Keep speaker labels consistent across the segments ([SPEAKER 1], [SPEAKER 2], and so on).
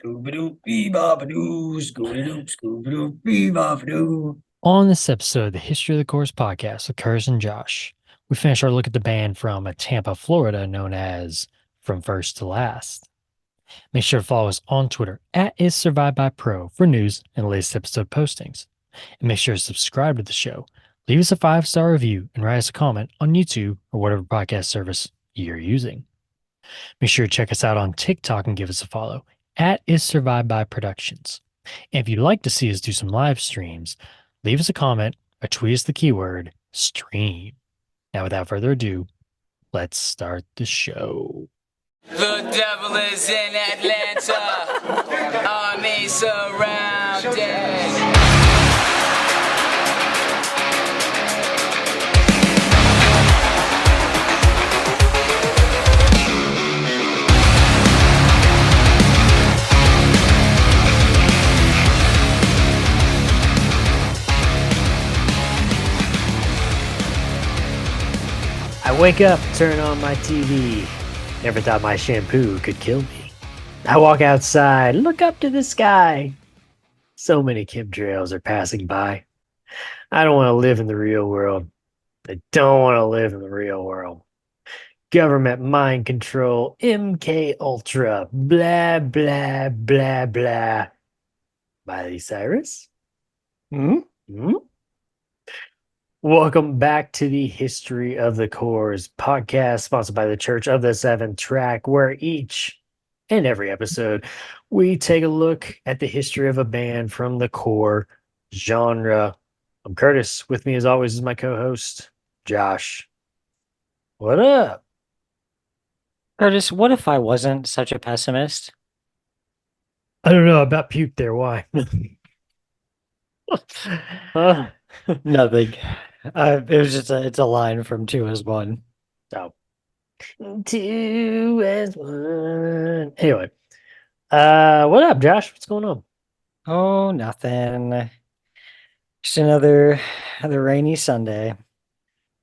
[SPEAKER 1] Scooby-Doo, Scooby-Doo, Scooby-Doo.
[SPEAKER 2] On this episode of the History of the Course podcast with Curtis and Josh, we finish our look at the band from Tampa, Florida, known as From First to Last. Make sure to follow us on Twitter at IsSurvivedByPro for news and latest episode postings. And make sure to subscribe to the show, leave us a 5-star review, and write us a comment on YouTube or whatever podcast service you're using. Make sure to check us out on TikTok and give us a follow at IsSurvivedByProductions. And if you'd like to see us do some live streams, leave us a comment or tweet us the keyword stream. Now, without further ado, let's start the show.
[SPEAKER 3] The devil is in Atlanta, army surrounded.
[SPEAKER 2] I wake up, turn on my TV. Never thought my shampoo could kill me. I walk outside, look up to the sky. So many chemtrails are passing by. I don't want to live in the real world. I don't want to live in the real world. Government mind control, MK Ultra, blah, blah, blah, blah. Miley Cyrus? Hmm? Hmm? Welcome back to the History of the Cores podcast, sponsored by the Church of the Seventh Track, where each and every episode we take a look at the history of a band from the core genre. I'm Curtis. With me, as always, is my co-host, Josh. What up?
[SPEAKER 4] Curtis, what if I wasn't such a pessimist?
[SPEAKER 2] I don't know about puke there. Why?
[SPEAKER 4] Nothing. It was just it's a line from 2 as 1.
[SPEAKER 2] So, 2 as 1. Anyway, what up, Josh? What's going on?
[SPEAKER 4] Oh, nothing. Just another rainy Sunday.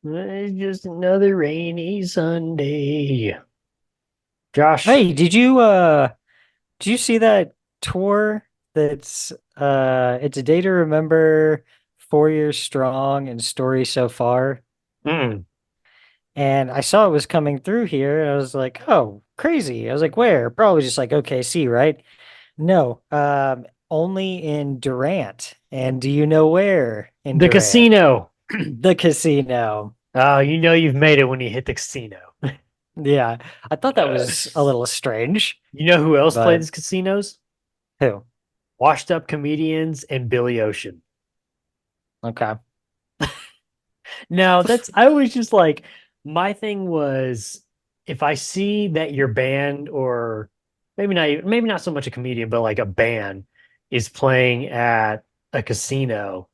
[SPEAKER 2] It's just another rainy Sunday. Josh.
[SPEAKER 4] Hey, did you see that tour that's it's a day to remember, 4 years strong and story so far?
[SPEAKER 2] Mm.
[SPEAKER 4] And I saw it was coming through here, and I was like, oh, crazy. I was like, where? Probably just like OKC, right? No, only in Durant. And do you know where in
[SPEAKER 2] The
[SPEAKER 4] Durant?
[SPEAKER 2] casino.
[SPEAKER 4] The casino.
[SPEAKER 2] Oh, you know you've made it when you hit the casino.
[SPEAKER 4] Yeah, I thought that was a little strange.
[SPEAKER 2] You know who else
[SPEAKER 4] But-
[SPEAKER 2] plays casinos?
[SPEAKER 4] Who?
[SPEAKER 2] Washed up comedians and Billy Ocean.
[SPEAKER 4] Okay.
[SPEAKER 2] No, I was just like, my thing was, if I see that your band, or maybe not so much a comedian, but like a band is playing at a casino,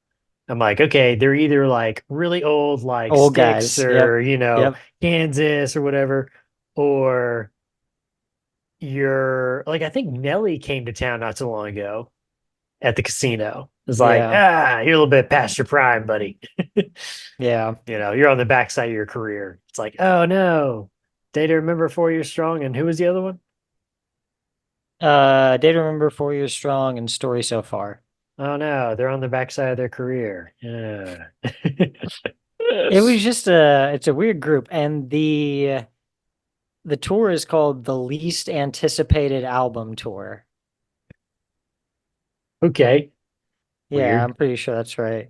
[SPEAKER 2] I'm like, okay, they're either like really old, like
[SPEAKER 4] Old
[SPEAKER 2] Styx,
[SPEAKER 4] guys.
[SPEAKER 2] or
[SPEAKER 4] Yep.
[SPEAKER 2] Kansas or whatever, or you're like, I think Nelly came to town not so long ago at the casino. It's like,
[SPEAKER 4] Yeah.
[SPEAKER 2] you're a little bit past your prime, buddy.
[SPEAKER 4] Yeah.
[SPEAKER 2] You're on the backside of your career. It's like, oh no, Day to Remember, 4 years strong, and who was the other one?
[SPEAKER 4] Day to remember, 4 years strong and story so far.
[SPEAKER 2] Oh no, they're on the backside of their career. Yeah.
[SPEAKER 4] It was just it's a weird group, and the tour is called the Least Anticipated Album Tour.
[SPEAKER 2] Okay.
[SPEAKER 4] Yeah,
[SPEAKER 2] Weird.
[SPEAKER 4] I'm pretty sure that's right.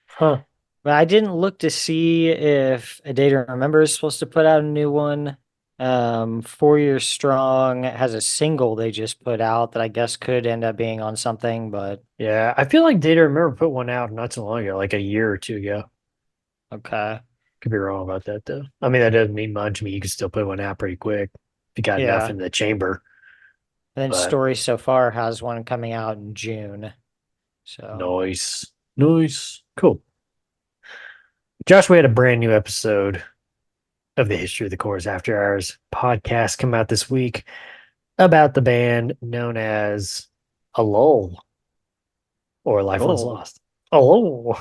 [SPEAKER 2] Huh.
[SPEAKER 4] But I didn't look to see if A Day to Remember is supposed to put out a new one. 4 years strong has a single they just put out that I guess could end up being on something, but
[SPEAKER 2] Yeah, I feel like Day to Remember put one out not so long ago, like a year or two ago.
[SPEAKER 4] okay.
[SPEAKER 2] Could be wrong about that though. I mean, that doesn't mean much. I mean, you can still put one out pretty quick if you got enough
[SPEAKER 4] Yeah.
[SPEAKER 2] in the chamber.
[SPEAKER 4] And then
[SPEAKER 2] But-
[SPEAKER 4] Story So Far has one coming out in June. So
[SPEAKER 2] Nice. Cool. Josh, we had a brand new episode of the History of the Cores After Hours podcast come out this week about the band known as Alol, or Life Was
[SPEAKER 4] Oh.
[SPEAKER 2] Lost. Alol.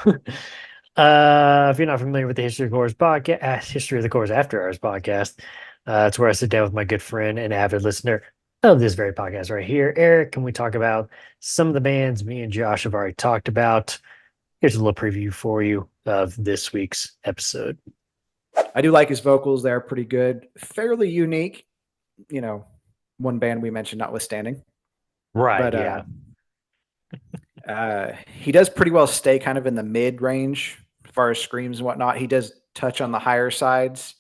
[SPEAKER 2] If you're not familiar with the History of the Cores podcast, History of the Cores After Hours podcast, it's where I sit down with my good friend and avid listener, of this very podcast right here. Eric, can we talk about some of the bands me and Josh have already talked about? Here's a little preview for you of this week's episode.
[SPEAKER 5] I do like his vocals. They're pretty good. Fairly unique. You know, one band we mentioned notwithstanding.
[SPEAKER 2] Right.
[SPEAKER 5] But he does pretty well stay kind of in the mid range as far as screams and whatnot. He does touch on the higher sides.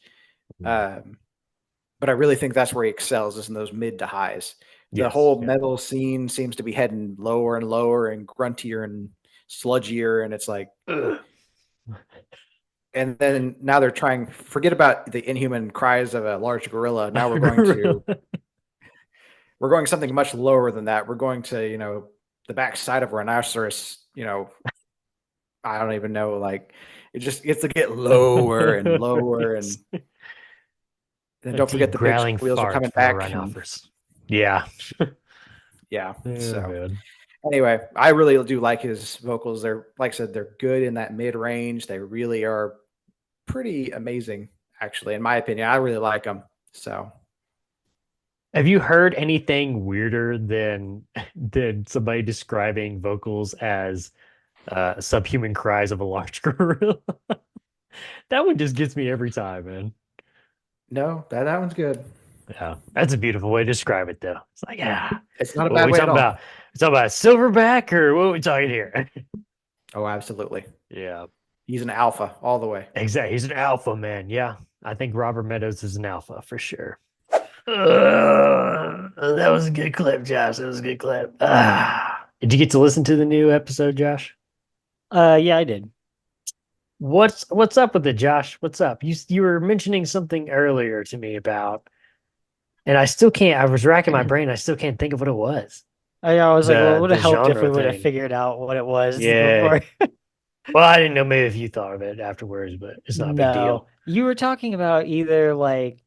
[SPEAKER 5] But I really think that's where he excels, is in those mid to highs. The
[SPEAKER 2] Yes,
[SPEAKER 5] whole
[SPEAKER 2] yeah.
[SPEAKER 5] metal scene seems to be heading lower and lower and gruntier and sludgier. And it's like, ugh. And then now they're trying, forget about the inhuman cries of a large gorilla. Now we're going something much lower than that. We're going to, the backside of a rhinoceros, I don't even know, like it just gets to get lower and lower. And then don't forget the
[SPEAKER 2] growling
[SPEAKER 5] big wheels are
[SPEAKER 2] fart
[SPEAKER 5] coming
[SPEAKER 2] from a
[SPEAKER 5] back.
[SPEAKER 2] rhinoceros. Yeah.
[SPEAKER 5] Yeah.
[SPEAKER 2] Oh,
[SPEAKER 5] So
[SPEAKER 2] man.
[SPEAKER 5] anyway, I really do like his vocals. They're, like I said, they're good in that mid range. They really are pretty amazing, actually, in my opinion. I really like them. So
[SPEAKER 2] Have you heard anything weirder than somebody describing vocals as subhuman cries of a large gorilla? That one just gets me every time, man.
[SPEAKER 5] no, that one's good.
[SPEAKER 2] Yeah, that's a beautiful way to describe it, though. It's like, yeah,
[SPEAKER 5] It's not a
[SPEAKER 2] what are
[SPEAKER 5] bad
[SPEAKER 2] we
[SPEAKER 5] way at
[SPEAKER 2] talking
[SPEAKER 5] all.
[SPEAKER 2] about? We talking about silverback, or what are we talking here?
[SPEAKER 5] Oh, absolutely.
[SPEAKER 2] Yeah,
[SPEAKER 5] He's an alpha all the way.
[SPEAKER 2] exactly. He's an alpha man. Yeah, I think Robert Meadows is an alpha for sure. That was a good clip, Josh. That was a good clip. Did you get to listen to the new episode, Josh?
[SPEAKER 4] Yeah, I did.
[SPEAKER 2] What's up with it, Josh? What's up? You were mentioning something earlier to me about, and I still can't. I was racking my brain. I still can't think of what it was.
[SPEAKER 4] I was like, well, it would
[SPEAKER 2] The
[SPEAKER 4] have helped if
[SPEAKER 2] genre
[SPEAKER 4] we would have
[SPEAKER 2] thing.
[SPEAKER 4] figured out what it was.
[SPEAKER 2] Yeah.
[SPEAKER 4] before.
[SPEAKER 2] Well, I didn't know maybe if you thought of it afterwards, but it's not a big deal.
[SPEAKER 4] You were talking about either like,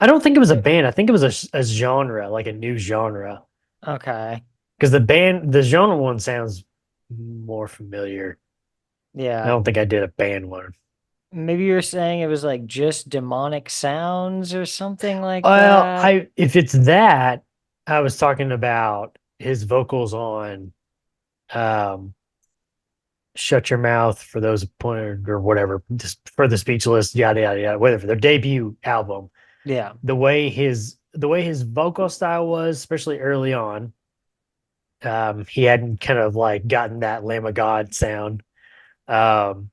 [SPEAKER 2] I don't think it was a band. I think it was a genre, like a new genre.
[SPEAKER 4] okay,
[SPEAKER 2] Because the genre one sounds more familiar. I
[SPEAKER 4] yeah,
[SPEAKER 2] don't think I did a band one.
[SPEAKER 4] maybe you were saying it was like just demonic sounds or something like
[SPEAKER 2] Well,
[SPEAKER 4] that.
[SPEAKER 2] if it's that, I was talking about his vocals on Shut Your Mouth for those appointed or whatever, just for the speechless, yada yada yada, whatever, their debut album.
[SPEAKER 4] Yeah,
[SPEAKER 2] The way his vocal style was, especially early on, he hadn't kind of like gotten that Lamb of God sound. And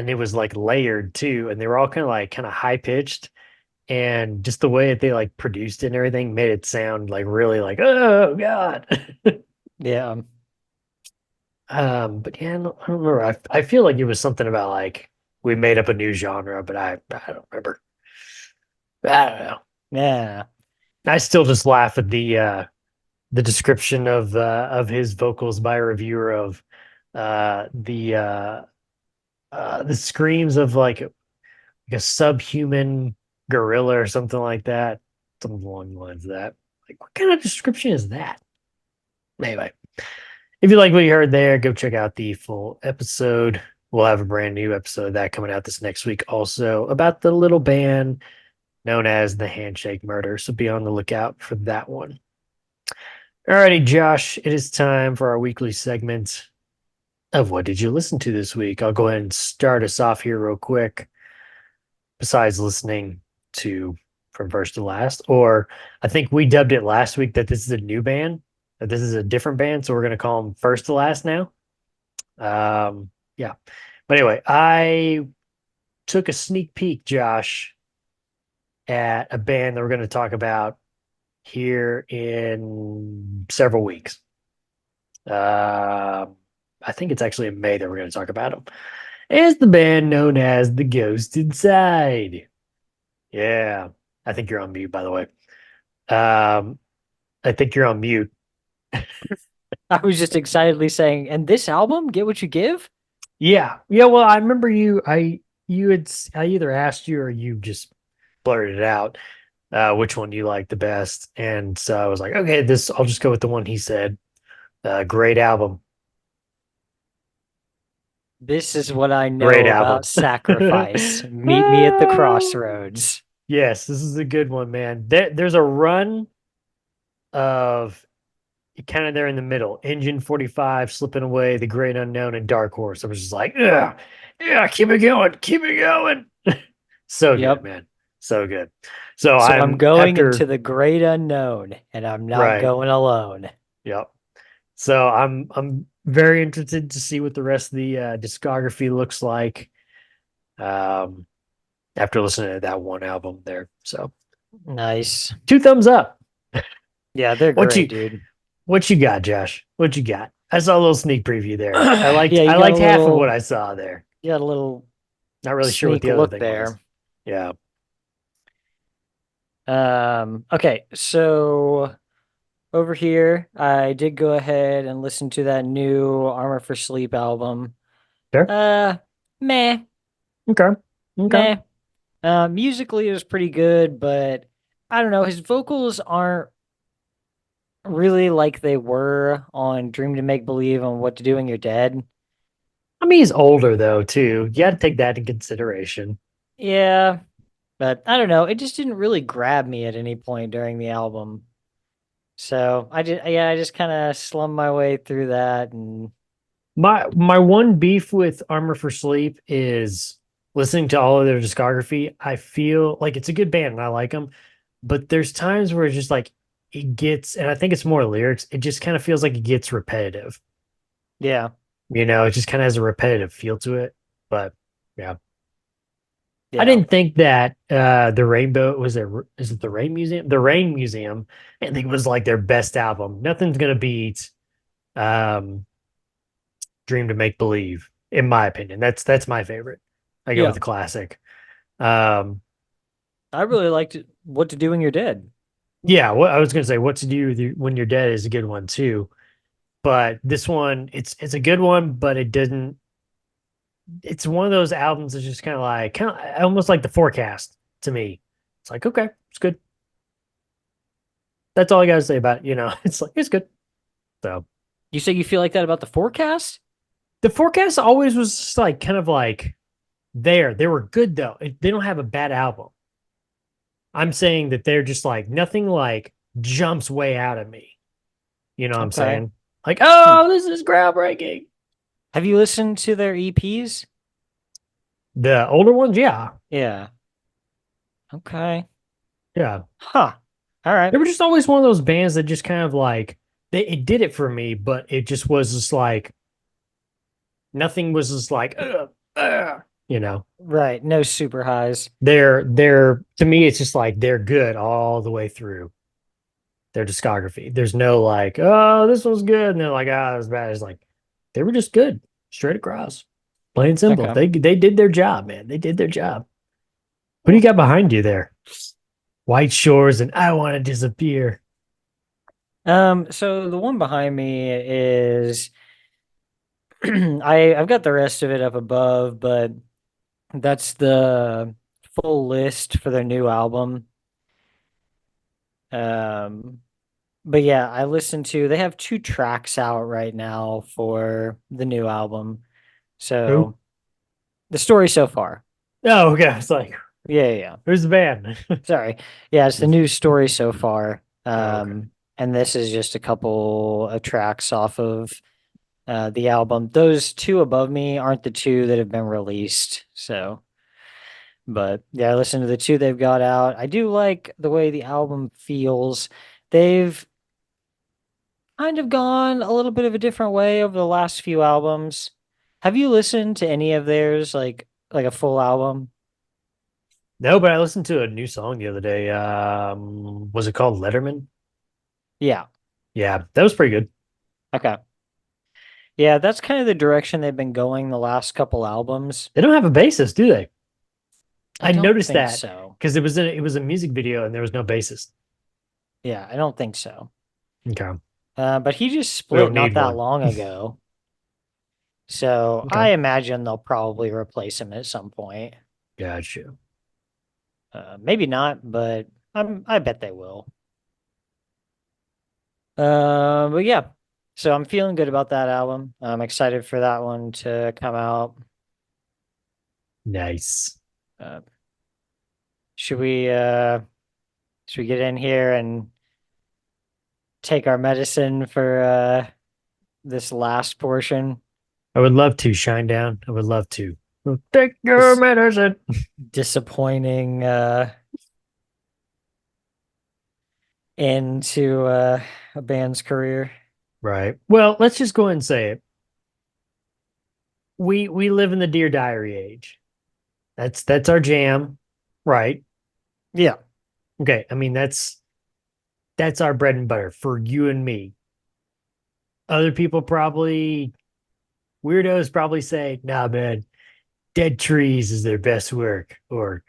[SPEAKER 2] it was like layered too, and they were all kind of high pitched, and just the way that they like produced it and everything made it sound like really like, oh God.
[SPEAKER 4] yeah.
[SPEAKER 2] But yeah, I don't remember. I feel like it was something about like we made up a new genre, but I don't remember. I don't know.
[SPEAKER 4] Yeah.
[SPEAKER 2] I still just laugh at the description of his vocals by a reviewer of the screams of like a subhuman gorilla or something like that. Something along the lines of that. Like, what kind of description is that? Anyway, if you like what you heard there, go check out the full episode. We'll have a brand new episode of that coming out this next week also about the little band known as the Handshake Murder. So be on the lookout for that one. Alrighty, Josh, it is time for our weekly segment of What Did You Listen to This Week? I'll go ahead and start us off here real quick. Besides listening to From First to Last, or I think we dubbed it last week that this is a new band, that this is a different band, so we're going to call them First to Last now. Yeah. But anyway, I took a sneak peek, Josh, at a band that we're going to talk about here in several weeks. I think it's actually in May that we're going to talk about them. It's the band known as The Ghost Inside. Yeah. I think you're on mute, by the way. I think you're on mute.
[SPEAKER 4] I was just excitedly saying, and this album, Get What You Give?
[SPEAKER 2] Yeah. Yeah. Well, I remember I either asked you or you just blurted it out, which one you like the best. And so I was like, okay, I'll just go with the one he said. Great album.
[SPEAKER 4] This is what I know
[SPEAKER 2] Great
[SPEAKER 4] about
[SPEAKER 2] album.
[SPEAKER 4] Sacrifice. Meet me at the crossroads.
[SPEAKER 2] Yes, this is a good one, man. There's a run of kind of there in the middle. Engine 45, Slipping Away, The Great Unknown, and Dark Horse. I was just like, yeah, yeah, keep it going, keep it going. So
[SPEAKER 4] Yep.
[SPEAKER 2] good, man. So good. So
[SPEAKER 4] So I'm going
[SPEAKER 2] after,
[SPEAKER 4] into the great unknown, and I'm not
[SPEAKER 2] right.
[SPEAKER 4] going alone.
[SPEAKER 2] Yep. So I'm very interested to see what the rest of the discography looks like. After listening to that one album there. So
[SPEAKER 4] Nice.
[SPEAKER 2] 2 thumbs up.
[SPEAKER 4] Yeah, they're
[SPEAKER 2] What
[SPEAKER 4] great,
[SPEAKER 2] you
[SPEAKER 4] dude.
[SPEAKER 2] what you got, Josh? What you got? I saw a little sneak preview there. I liked
[SPEAKER 4] Yeah, you
[SPEAKER 2] I
[SPEAKER 4] got a
[SPEAKER 2] liked half of what
[SPEAKER 4] little-
[SPEAKER 2] I saw there.
[SPEAKER 4] You got a little
[SPEAKER 2] Not really sure what
[SPEAKER 4] sneak
[SPEAKER 2] the other
[SPEAKER 4] look
[SPEAKER 2] thing was.
[SPEAKER 4] there.
[SPEAKER 2] Yeah.
[SPEAKER 4] Okay, so over here, I did go ahead and listen to that new Armor for Sleep album.
[SPEAKER 2] Fair.
[SPEAKER 4] Meh,
[SPEAKER 2] Okay. Okay.
[SPEAKER 4] meh. Musically it was pretty good, but I don't know, his vocals aren't really like they were on Dream to Make Believe on What to Do When You're Dead.
[SPEAKER 2] I mean, he's older though, too. You got to take that in consideration.
[SPEAKER 4] Yeah, but I don't know, it just didn't really grab me at any point during the album. So I just kind of slummed my way through that, and
[SPEAKER 2] My one beef with Armor for Sleep is listening to all of their discography. I feel like it's a good band and I like them, but there's times where it's just like it gets, and I think it's more lyrics. It just kind of feels like it gets repetitive.
[SPEAKER 4] yeah.
[SPEAKER 2] It just kind of has a repetitive feel to it. But yeah,
[SPEAKER 4] Yeah.
[SPEAKER 2] I didn't think that the Rainbow was there. Is it the Rain Museum? The Rain Museum, I think it was like their best album. Nothing's gonna beat um Dream to Make Believe, in my opinion. That's my favorite. I go
[SPEAKER 4] Yeah.
[SPEAKER 2] with the classic. Um,
[SPEAKER 4] I really liked What to Do When You're Dead.
[SPEAKER 2] yeah, what I was gonna say, What to Do When You're Dead is a good one too. But this one, it's a good one, but it didn't. It's one of those albums that's just kind of almost like The Forecast to me. It's like, okay, it's good. That's all I gotta say about it. It's like it's good. So
[SPEAKER 4] You say you feel like that about The Forecast?
[SPEAKER 2] The Forecast always was just like kind of like there. They were good though. They don't have a bad album. I'm saying that they're just like nothing like jumps way out at me. You know what I'm
[SPEAKER 4] Okay.
[SPEAKER 2] saying? Like, oh, this is groundbreaking.
[SPEAKER 4] Have you listened to their EPs?
[SPEAKER 2] The older ones, yeah.
[SPEAKER 4] Yeah. Okay.
[SPEAKER 2] Yeah.
[SPEAKER 4] Huh. All right.
[SPEAKER 2] They were just always one of those bands that just kind of like it did it for me, but it just was just like nothing was just like
[SPEAKER 4] Right. No super highs.
[SPEAKER 2] they're to me it's just like they're good all the way through their discography. There's no like, oh, this one's good, and they're like, ah, oh, it was bad. It's like they were just good, straight across, plain and simple.
[SPEAKER 4] Okay.
[SPEAKER 2] They did their job, man. They did their job. What do you got behind you there? White Shores and I Want to Disappear.
[SPEAKER 4] So the one behind me is I've got the rest of it up above, but that's the full list for their new album. But yeah, they have 2 tracks out right now for the new album. So
[SPEAKER 2] Who?
[SPEAKER 4] the story so far.
[SPEAKER 2] Oh, okay. It's like,
[SPEAKER 4] Yeah.
[SPEAKER 2] who's the band?
[SPEAKER 4] Sorry. Yeah, it's the new story so far.
[SPEAKER 2] Okay.
[SPEAKER 4] And this is just a couple of tracks off of the album. Those 2 above me aren't the 2 that have been released. So, but yeah, I listened to the 2 they've got out. I do like the way the album feels. They've kind of gone a little bit of a different way over the last few albums. Have you listened to any of theirs, like a full album?
[SPEAKER 2] No, but I listened to a new song the other day. Was it called Letterman?
[SPEAKER 4] Yeah.
[SPEAKER 2] Yeah, that was pretty good.
[SPEAKER 4] Okay. Yeah, that's kind of the direction they've been going the last couple albums.
[SPEAKER 2] They don't have a bassist, do they? I
[SPEAKER 4] don't
[SPEAKER 2] noticed
[SPEAKER 4] think
[SPEAKER 2] that
[SPEAKER 4] so.
[SPEAKER 2] because it was a music video and there was no bassist.
[SPEAKER 4] Yeah, I don't think so.
[SPEAKER 2] Okay.
[SPEAKER 4] But he just
[SPEAKER 2] We don't
[SPEAKER 4] split not
[SPEAKER 2] need
[SPEAKER 4] that
[SPEAKER 2] one.
[SPEAKER 4] long ago. So
[SPEAKER 2] Okay.
[SPEAKER 4] I imagine they'll probably replace him at some point.
[SPEAKER 2] Gotcha.
[SPEAKER 4] Maybe not, but I bet they will. But yeah, so I'm feeling good about that album. I'm excited for that one to come out.
[SPEAKER 2] Nice.
[SPEAKER 4] Should we get in here and take our medicine for this last portion?
[SPEAKER 2] I would love to, Shine Down. I would love to. Take your
[SPEAKER 4] This-
[SPEAKER 2] medicine.
[SPEAKER 4] Disappointing end to a band's career.
[SPEAKER 2] Right. Well, let's just go ahead and say it. We live in the Dear Diary age. That's our jam, right?
[SPEAKER 4] Yeah.
[SPEAKER 2] Okay. I mean, that's our bread and butter for you and me. Other people weirdos probably say, nah, man, Dead Trees is their best work, or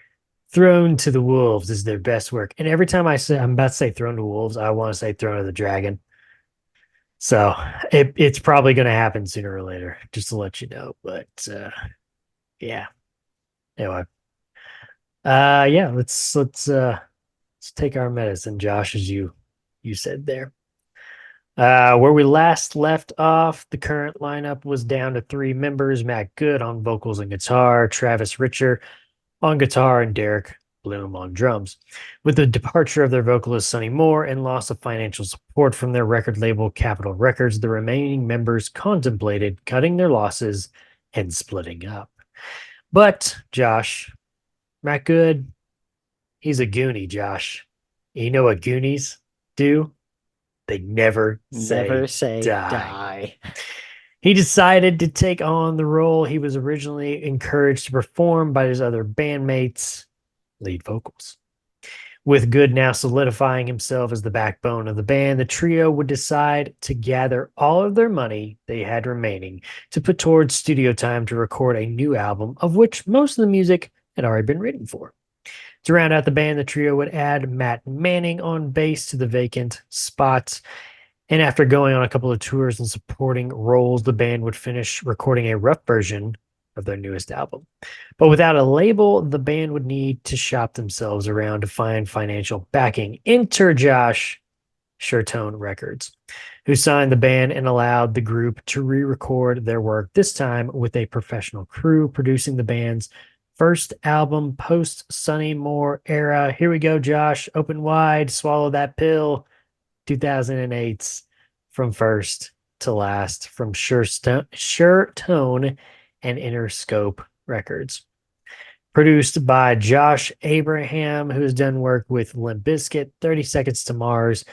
[SPEAKER 2] Thrown to the Wolves is their best work. And every time I'm about to say Thrown to Wolves, I want to say Throne of the Dragon. So it's probably going to happen sooner or later, just to let you know. But yeah. Anyway, yeah, let's take our medicine, Josh, as you said there. Where we last left off, the current lineup was down to 3 members: Matt Good on vocals and guitar, Travis Richer on guitar, and Derek Bloom on drums. With the departure of their vocalist Sonny Moore and loss of financial support from their record label Capitol Records, the remaining members contemplated cutting their losses and splitting up. But Josh, Matt Good, he's a Goonie, Josh. You know what Goonies do? They never say die. He decided to take on the role he was originally encouraged to perform by his other bandmates, lead vocals. With Good now solidifying himself as the backbone of the band, the trio would decide to gather all of their money they had remaining to put towards studio time to record a new album, of which most of the music had already been written for. To round out the band, the trio would add Matt Manning on bass to the vacant spots. And after going on a couple of tours and supporting roles, the band would finish recording a rough version of their newest album. But without a label, the band would need to shop themselves around to find financial backing. Enter Josh Shertone Records, who signed the band and allowed the group to re-record their work, this time with a professional crew, producing the band's first album post Sonny Moore era. Here we go, Josh. Open wide, swallow that pill. 2008's From First to Last from Sure Tone and Interscope Records. Produced by Josh Abraham, who has done work with Limp Bizkit, 30 Seconds to Mars,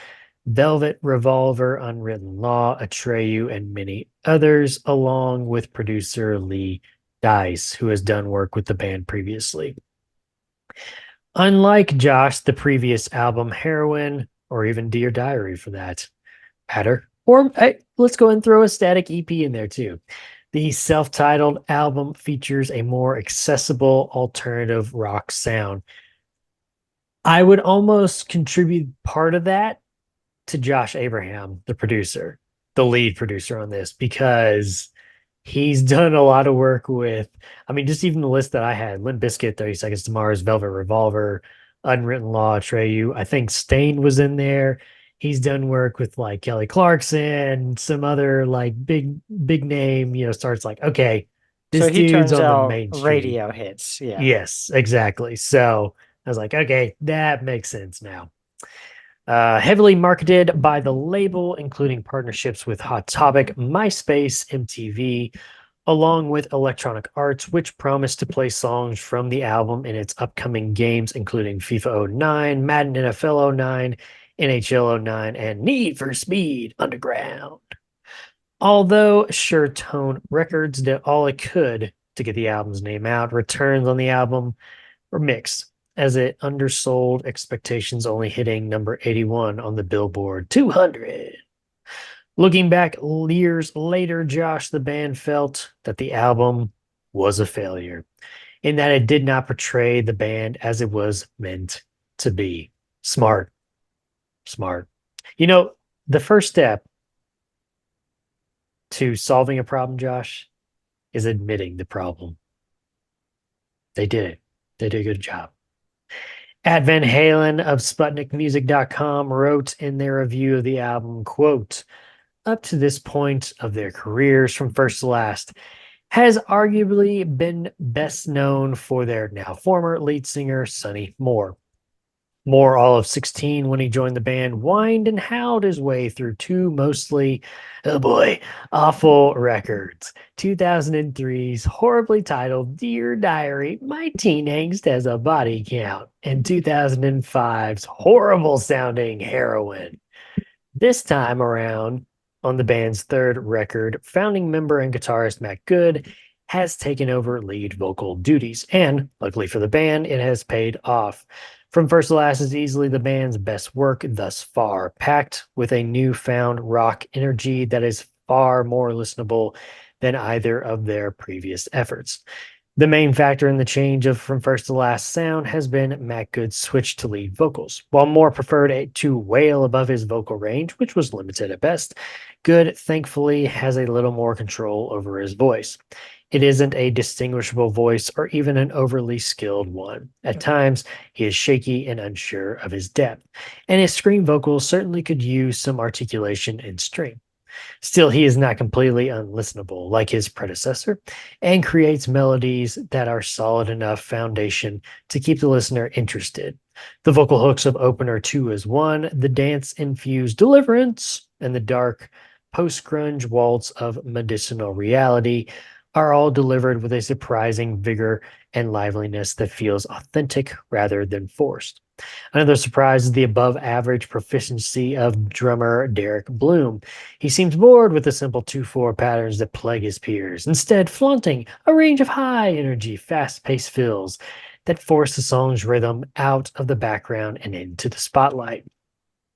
[SPEAKER 2] Velvet Revolver, Unwritten Law, Atreyu, and many others, along with producer Lee Dice, who has done work with the band previously. Unlike Josh, the previous album, Heroin, or even Dear Diary for that matter, or let's go and throw a Static EP in there too. The self-titled album features a more accessible alternative rock sound. I would almost contribute part of that to Josh Abraham, the producer, the lead producer on this, because he's done a lot of work with, I mean, just even the list that I had: Limp Bizkit, 30 Seconds to Mars, Velvet Revolver, Unwritten Law, Atreyu. I think Stain was in there. He's done work with like Kelly Clarkson, some other like big name, starts like, okay, this
[SPEAKER 4] So he
[SPEAKER 2] dude's
[SPEAKER 4] turns
[SPEAKER 2] on the
[SPEAKER 4] out
[SPEAKER 2] main street.
[SPEAKER 4] radio hits. Yeah.
[SPEAKER 2] Yes, exactly. So I was like, okay, that makes sense now. Heavily marketed by the label, including partnerships with Hot Topic, MySpace, MTV, along with Electronic Arts, which promised to play songs from the album in its upcoming games, including FIFA 09, Madden NFL 09, NHL 09, and Need for Speed Underground. Although Sure Tone Records did all it could to get the album's name out, returns on the album were mixed, as it undersold expectations, only hitting number 81 on the Billboard 200. Looking back years later, Josh, the band felt that the album was a failure, in that it did not portray the band as it was meant to be. Smart. The first step to solving a problem, Josh, is admitting the problem. They did it. They did a good job. At Van Halen of SputnikMusic.com wrote in their review of the album, quote, "Up to this point of their careers, From First to Last has arguably been best known for their now former lead singer, Sonny Moore. More all of 16 when he joined the band, whined and howled his way through two mostly, oh boy, awful records. 2003's horribly titled Dear Diary, My Teen Angst Has a Body Count, and 2005's horrible sounding Heroin. This time around, on the band's third record, founding member and guitarist Matt Good has taken over lead vocal duties, and luckily for the band, it has paid off. From First to Last is easily the band's best work thus far, packed with a newfound rock energy that is far more listenable than either of their previous efforts. The main factor in the change of From First to Last sound has been Matt Good's switch to lead vocals. While Moore preferred to wail above his vocal range, which was limited at best, Good thankfully has a little more control over his voice. It isn't a distinguishable voice or even an overly skilled one. At times, he is shaky and unsure of his depth, and his scream vocals certainly could use some articulation and strength. Still, he is not completely unlistenable like his predecessor and creates melodies that are solid enough foundation to keep the listener interested. The vocal hooks of Opener 2 is one, the dance-infused Deliverance, and the dark post-grunge waltz of Medicinal Reality are all delivered with a surprising vigor and liveliness that feels authentic rather than forced. Another surprise is the above average proficiency of drummer Derek Bloom. He seems bored with the simple 2/4 patterns that plague his peers, instead, flaunting a range of high energy, fast paced fills that force the song's rhythm out of the background and into the spotlight.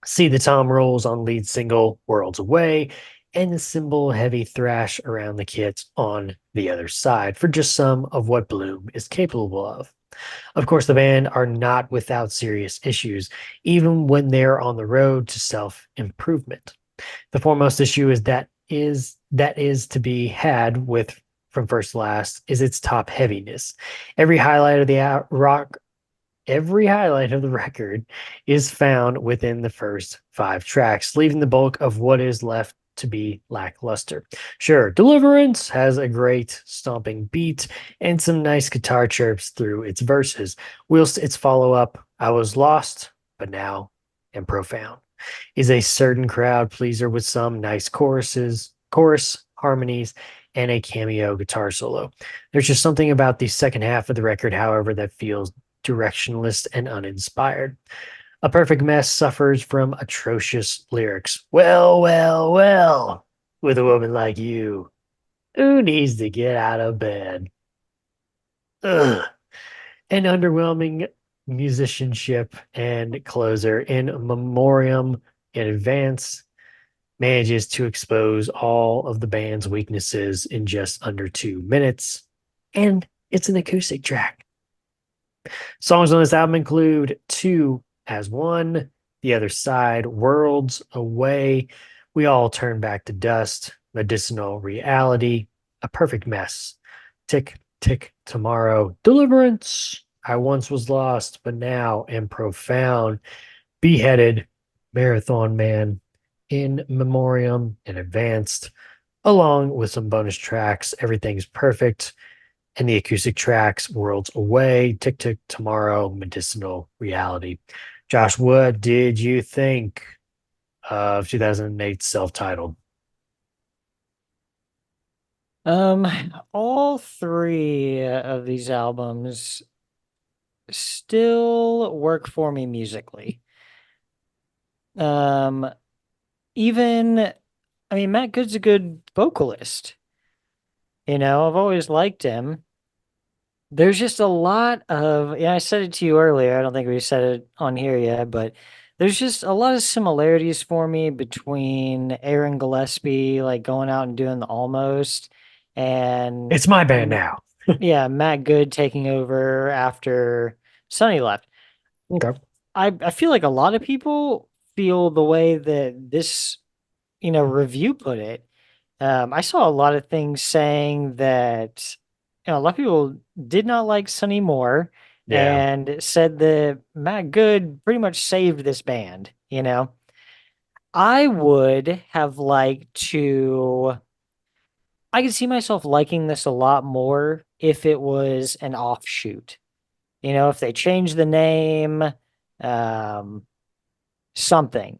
[SPEAKER 2] See the tom rolls on lead single Worlds Away and the cymbal heavy thrash around the kit on the other side for just some of what Bloom is capable of. Of course, the band are not without serious issues, even when they're on the road to self-improvement. The foremost issue is to be had with From First to Last is its top heaviness. Every highlight of the record is found within the first 5 tracks, leaving the bulk of what is left to be lackluster. Sure, Deliverance has a great stomping beat and some nice guitar chirps through its verses, whilst its follow-up, I Was Lost, but Now Am Profound, is a certain crowd pleaser with some nice chorus harmonies, and a cameo guitar solo. There's just something about the second half of the record, however, that feels directionless and uninspired. A Perfect Mess suffers from atrocious lyrics. Well, well, well, with a woman like you, who needs to get out of bed? Ugh. An underwhelming musicianship and closer in memoriam in advance manages to expose all of the band's weaknesses in just under 2 minutes, and it's an acoustic track. Songs on this album include Two as One, The Other Side, Worlds Away, We All Turn Back to Dust, Medicinal Reality, A Perfect Mess, Tick, Tick, Tomorrow, Deliverance, I Once Was Lost, but Now Am Profound, Beheaded, Marathon Man, In Memoriam, and Advanced, along with some bonus tracks, Everything's Perfect, and the acoustic tracks, Worlds Away, Tick, Tick, Tomorrow, Medicinal Reality. Josh, what did you think of 2008's self-titled?
[SPEAKER 4] All 3 of these albums still work for me musically. Even, I mean, Matt Good's a good vocalist. You know, I've always liked him. There's just a lot of, I said it to you earlier. I don't think we said it on here yet, but there's just a lot of similarities for me between Aaron Gillespie, like going out and doing the Almost, and
[SPEAKER 2] It's my band now.
[SPEAKER 4] yeah, Matt Good taking over after Sonny left.
[SPEAKER 2] Okay.
[SPEAKER 4] I feel like a lot of people feel the way that this, review put it. I saw a lot of things saying that, a lot of people did not like Sonny Moore
[SPEAKER 2] Yeah.
[SPEAKER 4] and said that Matt Good pretty much saved this band, I would have liked to, I could see myself liking this a lot more if it was an offshoot. If they changed the name, something,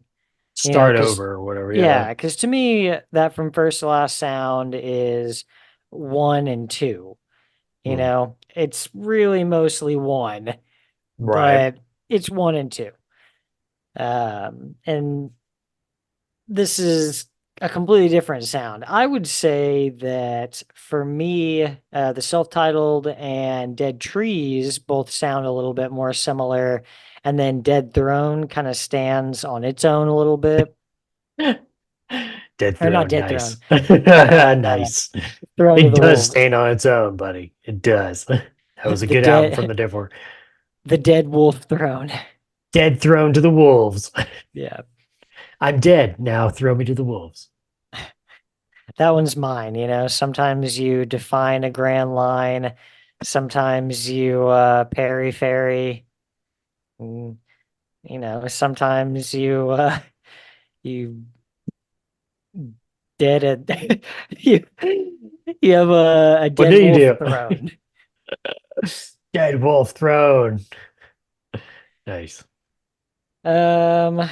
[SPEAKER 2] Start
[SPEAKER 4] because
[SPEAKER 2] over or whatever.
[SPEAKER 4] yeah, because to me that From First to Last sound is 1 and 2.
[SPEAKER 2] Hmm.
[SPEAKER 4] It's really mostly 1,
[SPEAKER 2] Right.
[SPEAKER 4] but it's 1 and 2. And this is a completely different sound. I would say that for me, the self-titled and Dead Trees both sound a little bit more similar, and then Dead Throne kind of stands on its own a little bit.
[SPEAKER 2] Dead
[SPEAKER 4] Or not
[SPEAKER 2] Throne,
[SPEAKER 4] Dead
[SPEAKER 2] nice.
[SPEAKER 4] Throne. Uh,
[SPEAKER 2] Nice.
[SPEAKER 4] Throne of
[SPEAKER 2] It
[SPEAKER 4] the
[SPEAKER 2] does
[SPEAKER 4] Wolves.
[SPEAKER 2] stand on its own, buddy. It does. That was a
[SPEAKER 4] The
[SPEAKER 2] good album from
[SPEAKER 4] dead
[SPEAKER 2] the Dead
[SPEAKER 4] the Dead Wolf Throne.
[SPEAKER 2] Dead Throne to the Wolves.
[SPEAKER 4] Yeah.
[SPEAKER 2] I'm dead. Now throw me to the Wolves.
[SPEAKER 4] That one's mine, Sometimes you define a grand line, sometimes you parry fairy. Mm, sometimes you dead a you you have a
[SPEAKER 2] What
[SPEAKER 4] dead
[SPEAKER 2] do you
[SPEAKER 4] wolf
[SPEAKER 2] do?
[SPEAKER 4] throne.
[SPEAKER 2] Dead Wolf Throne. Nice.
[SPEAKER 4] Um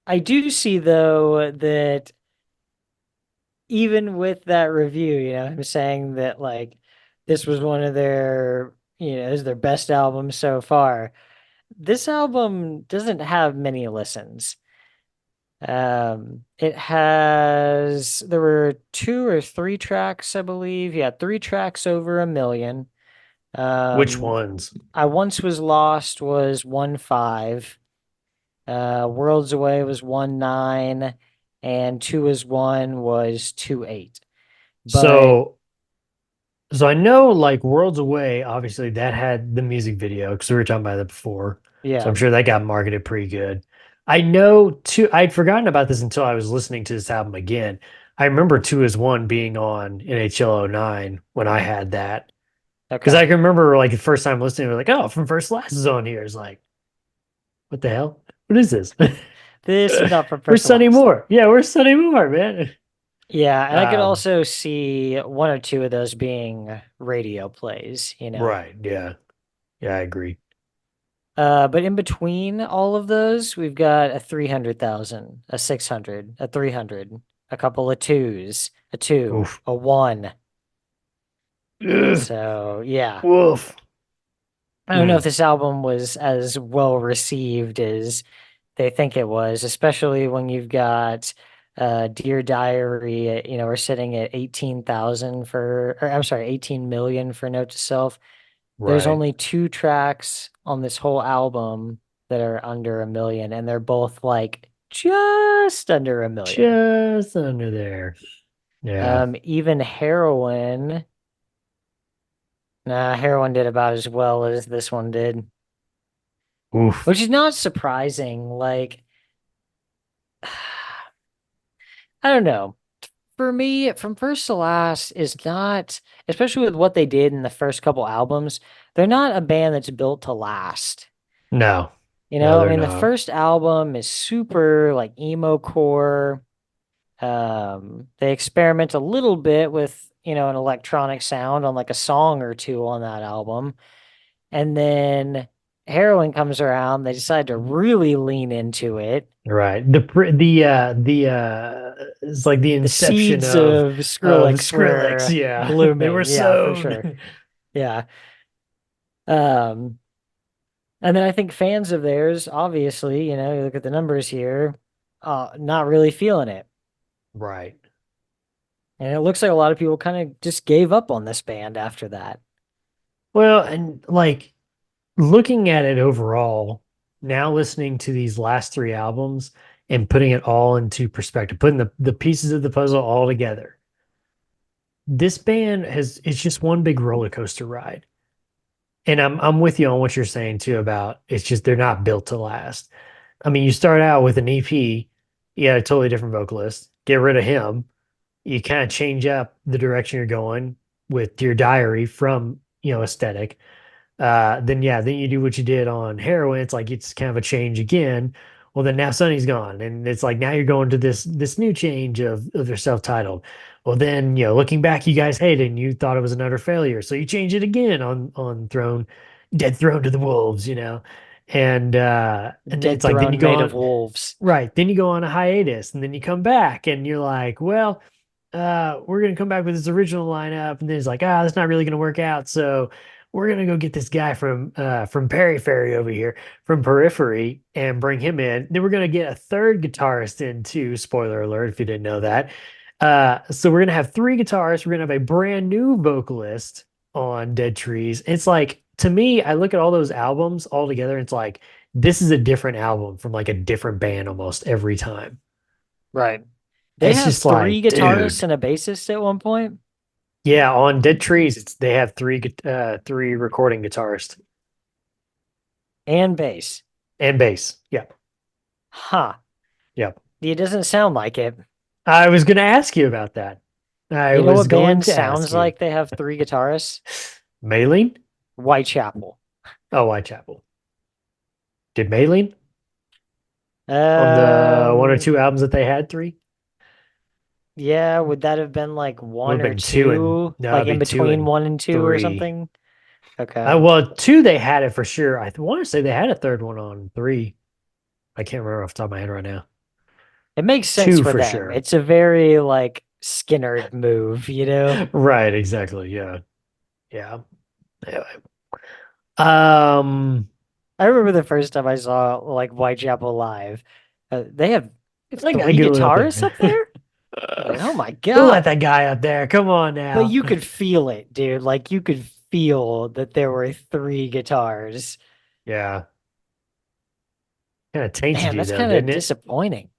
[SPEAKER 4] I do see though that even with that review, I'm saying that like this was one of their, is their best album so far. This album doesn't have many listens. There were 2 or 3 tracks, I believe. Yeah, 3 tracks over 1 million.
[SPEAKER 2] Which
[SPEAKER 4] Um,
[SPEAKER 2] ones?
[SPEAKER 4] I Once Was Lost was 1.5. Worlds Away was 1.9, and Two Is One was 2.8. But
[SPEAKER 2] So, so I know like Worlds Away, obviously that had the music video because we were talking about that before. So
[SPEAKER 4] yeah,
[SPEAKER 2] I'm sure that got marketed pretty good. I know too, I'd forgotten about this until I was listening to this album again. I remember Two is One being on NHL 09 when I had that. Because
[SPEAKER 4] okay.
[SPEAKER 2] I can remember like the first time listening, we were like, oh, From First to Last is on here. It's like, what the hell? What is this?
[SPEAKER 4] This is not from
[SPEAKER 2] Where's
[SPEAKER 4] first to
[SPEAKER 2] Sonny
[SPEAKER 4] last.
[SPEAKER 2] Moore? Yeah, where's Sonny Moore, man?
[SPEAKER 4] Yeah, and I could
[SPEAKER 2] Um,
[SPEAKER 4] also see 1 or 2 of those being radio plays.
[SPEAKER 2] right. Yeah. Yeah, I agree.
[SPEAKER 4] But in between all of those, we've got a 300,000, a 600, a 300, a couple of twos, a two,
[SPEAKER 2] Oof.
[SPEAKER 4] a one.
[SPEAKER 2] Ugh,
[SPEAKER 4] So yeah,
[SPEAKER 2] woof.
[SPEAKER 4] I don't know if
[SPEAKER 2] Mm,
[SPEAKER 4] this album was as well received as they think it was, especially when you've got Dear Diary, we're sitting at 18,000 or I'm sorry, 18 million for Note to Self. There's
[SPEAKER 2] right.
[SPEAKER 4] only 2 tracks on this whole album that are under 1 million, and they're both like just under 1 million.
[SPEAKER 2] Just under there. Yeah.
[SPEAKER 4] Even Heroin, nah, Heroin did about as well as this one did,
[SPEAKER 2] Oof.
[SPEAKER 4] which is not surprising. Like, I don't know. For me, From First to Last is not, especially with what they did in the first couple albums, they're not a band that's built to last.
[SPEAKER 2] No. No,
[SPEAKER 4] I
[SPEAKER 2] they're
[SPEAKER 4] mean, the
[SPEAKER 2] not.
[SPEAKER 4] first album is super like emo core. They experiment a little bit with, an electronic sound on like a song or two on that album. And then Heroin comes around, they decide to really lean into it.
[SPEAKER 2] Right. It's like the
[SPEAKER 4] The
[SPEAKER 2] inception
[SPEAKER 4] seeds of
[SPEAKER 2] of
[SPEAKER 4] Skrillex
[SPEAKER 2] Skrillex.
[SPEAKER 4] were
[SPEAKER 2] Yeah. They were
[SPEAKER 4] blooming. Yeah, for sure.
[SPEAKER 2] sown.
[SPEAKER 4] Yeah. Um, and then I think fans of theirs, obviously, you look at the numbers here, not really feeling it.
[SPEAKER 2] Right.
[SPEAKER 4] And it looks like a lot of people kind of just gave up on this band after that.
[SPEAKER 2] Well, and like looking at it overall, now listening to these last 3 albums and putting it all into perspective, putting the pieces of the puzzle all together, this band it's just one big roller coaster ride. And I'm with you on what you're saying too about it's just they're not built to last. I mean, you start out with an EP, you got a totally different vocalist, get rid of him, you kind of change up the direction you're going with Dear Diary from, aesthetic. Then yeah, then you do what you did on Heroin. It's like it's kind of a change again. Well, then now Sonny's gone, and it's like now you're going to this new change of their self-titled. Well, then looking back, you guys hated and you thought it was another failure, so you change it again on Throne, Dead Throne to the Wolves, And
[SPEAKER 4] Dead
[SPEAKER 2] it's like then
[SPEAKER 4] Throne
[SPEAKER 2] you go
[SPEAKER 4] made
[SPEAKER 2] on
[SPEAKER 4] of wolves.
[SPEAKER 2] right, then you go on a hiatus, and then you come back, and you're like, well, we're gonna come back with this original lineup, and then it's like, that's not really gonna work out, so we're gonna go get this guy from Periphery over here, from Periphery, and bring him in. Then we're gonna get a third guitarist in too. Spoiler alert, if you didn't know that. So we're gonna have three guitarists. We're gonna have a brand new vocalist on Dead Trees. It's like, to me, I look at all those albums all together, and it's like this is a different album from like a different band almost every time.
[SPEAKER 4] Right. They
[SPEAKER 2] It's
[SPEAKER 4] have
[SPEAKER 2] just
[SPEAKER 4] three
[SPEAKER 2] like,
[SPEAKER 4] guitarists
[SPEAKER 2] dude.
[SPEAKER 4] and a bassist at one point.
[SPEAKER 2] Yeah, on Dead Trees, they have three recording guitarists
[SPEAKER 4] And bass.
[SPEAKER 2] and bass. Yep,
[SPEAKER 4] Huh.
[SPEAKER 2] yep.
[SPEAKER 4] It doesn't sound like it.
[SPEAKER 2] I was going to ask you about that. I
[SPEAKER 4] You know
[SPEAKER 2] was
[SPEAKER 4] what
[SPEAKER 2] going
[SPEAKER 4] band
[SPEAKER 2] to ask
[SPEAKER 4] sounds
[SPEAKER 2] you.
[SPEAKER 4] like they have three guitarists?
[SPEAKER 2] Maylene?
[SPEAKER 4] Whitechapel.
[SPEAKER 2] Oh, Whitechapel. Did Maylene on the one or two albums that they had three?
[SPEAKER 4] Yeah, would that have been like
[SPEAKER 2] Would
[SPEAKER 4] one
[SPEAKER 2] have
[SPEAKER 4] or
[SPEAKER 2] been two and
[SPEAKER 4] two?
[SPEAKER 2] no,
[SPEAKER 4] Like
[SPEAKER 2] it'd
[SPEAKER 4] in
[SPEAKER 2] be two
[SPEAKER 4] between
[SPEAKER 2] and
[SPEAKER 4] one and two or
[SPEAKER 2] three.
[SPEAKER 4] something? Okay.
[SPEAKER 2] Well, two they had it for sure. I want to say they had a third one on three. I can't remember off the top of my head right now.
[SPEAKER 4] It makes sense
[SPEAKER 2] Two
[SPEAKER 4] for
[SPEAKER 2] for
[SPEAKER 4] them.
[SPEAKER 2] sure.
[SPEAKER 4] It's a very like Skinner move, you know?
[SPEAKER 2] Right, exactly. Yeah. Yeah. Anyway. Um,
[SPEAKER 4] I remember the first time I saw like Whitechapel live. They have
[SPEAKER 2] it's like
[SPEAKER 4] three guitarists up there? Like, oh my
[SPEAKER 2] Who
[SPEAKER 4] god.
[SPEAKER 2] let that guy up there? Come on now.
[SPEAKER 4] But you could feel it, dude. Like you could feel that there were three guitars.
[SPEAKER 2] Yeah. Kind of tainted
[SPEAKER 4] Man,
[SPEAKER 2] you
[SPEAKER 4] that's
[SPEAKER 2] though,
[SPEAKER 4] kind of
[SPEAKER 2] didn't it?
[SPEAKER 4] disappointing.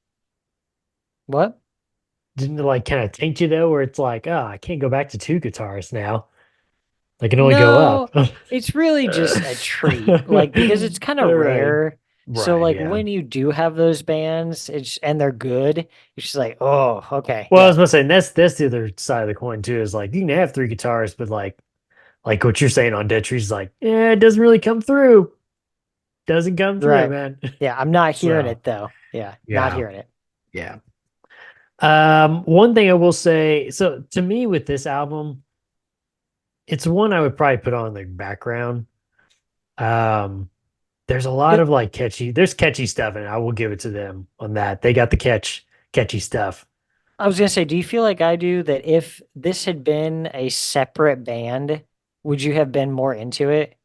[SPEAKER 4] What?
[SPEAKER 2] Didn't it like kind of taint you though, where it's like, oh, I can't go back to two guitars now. I can only go up.
[SPEAKER 4] It's really just a treat, like because it's kind of
[SPEAKER 2] Right.
[SPEAKER 4] rare. So
[SPEAKER 2] Right,
[SPEAKER 4] like
[SPEAKER 2] yeah.
[SPEAKER 4] when you do have those bands, and they're good, it's just like, oh, okay.
[SPEAKER 2] Well, I
[SPEAKER 4] yeah.
[SPEAKER 2] was gonna say that's the other side of the coin too, is like you can have three guitars, but like what you're saying on Dead Trees is like, yeah, it doesn't really come through. Doesn't come through,
[SPEAKER 4] Right.
[SPEAKER 2] man.
[SPEAKER 4] Yeah, I'm not hearing
[SPEAKER 2] So,
[SPEAKER 4] it though. Yeah,
[SPEAKER 2] yeah.
[SPEAKER 4] not hearing it.
[SPEAKER 2] Yeah. One thing I will say, so to me with this album, it's one I would probably put on the background. There's a lot
[SPEAKER 4] Yep.
[SPEAKER 2] of like there's catchy stuff, and I will give it to them on that. They got the catchy stuff.
[SPEAKER 4] I was gonna say, do you feel like I do that if this had been a separate band, would you have been more into it?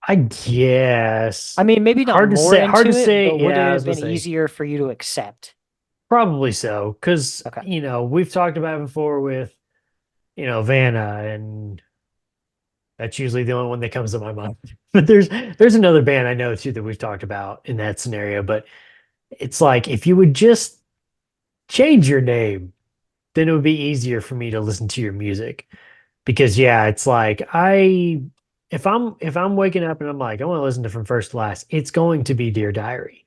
[SPEAKER 2] I guess.
[SPEAKER 4] I mean, maybe not
[SPEAKER 2] Hard to
[SPEAKER 4] more
[SPEAKER 2] say-
[SPEAKER 4] into
[SPEAKER 2] hard to
[SPEAKER 4] it,
[SPEAKER 2] say,
[SPEAKER 4] but would
[SPEAKER 2] yeah, I
[SPEAKER 4] it
[SPEAKER 2] was
[SPEAKER 4] have
[SPEAKER 2] gonna
[SPEAKER 4] been
[SPEAKER 2] say.
[SPEAKER 4] easier for you to accept?
[SPEAKER 2] Probably so, because
[SPEAKER 4] Okay.
[SPEAKER 2] we've talked about it before with Vanna, and that's usually the only one that comes to my mind. But there's another band I know too that we've talked about in that scenario. But it's like if you would just change your name, then it would be easier for me to listen to your music. Because yeah, it's like if I'm waking up and I'm like, I want to listen to From First to Last, it's going to be Dear Diary,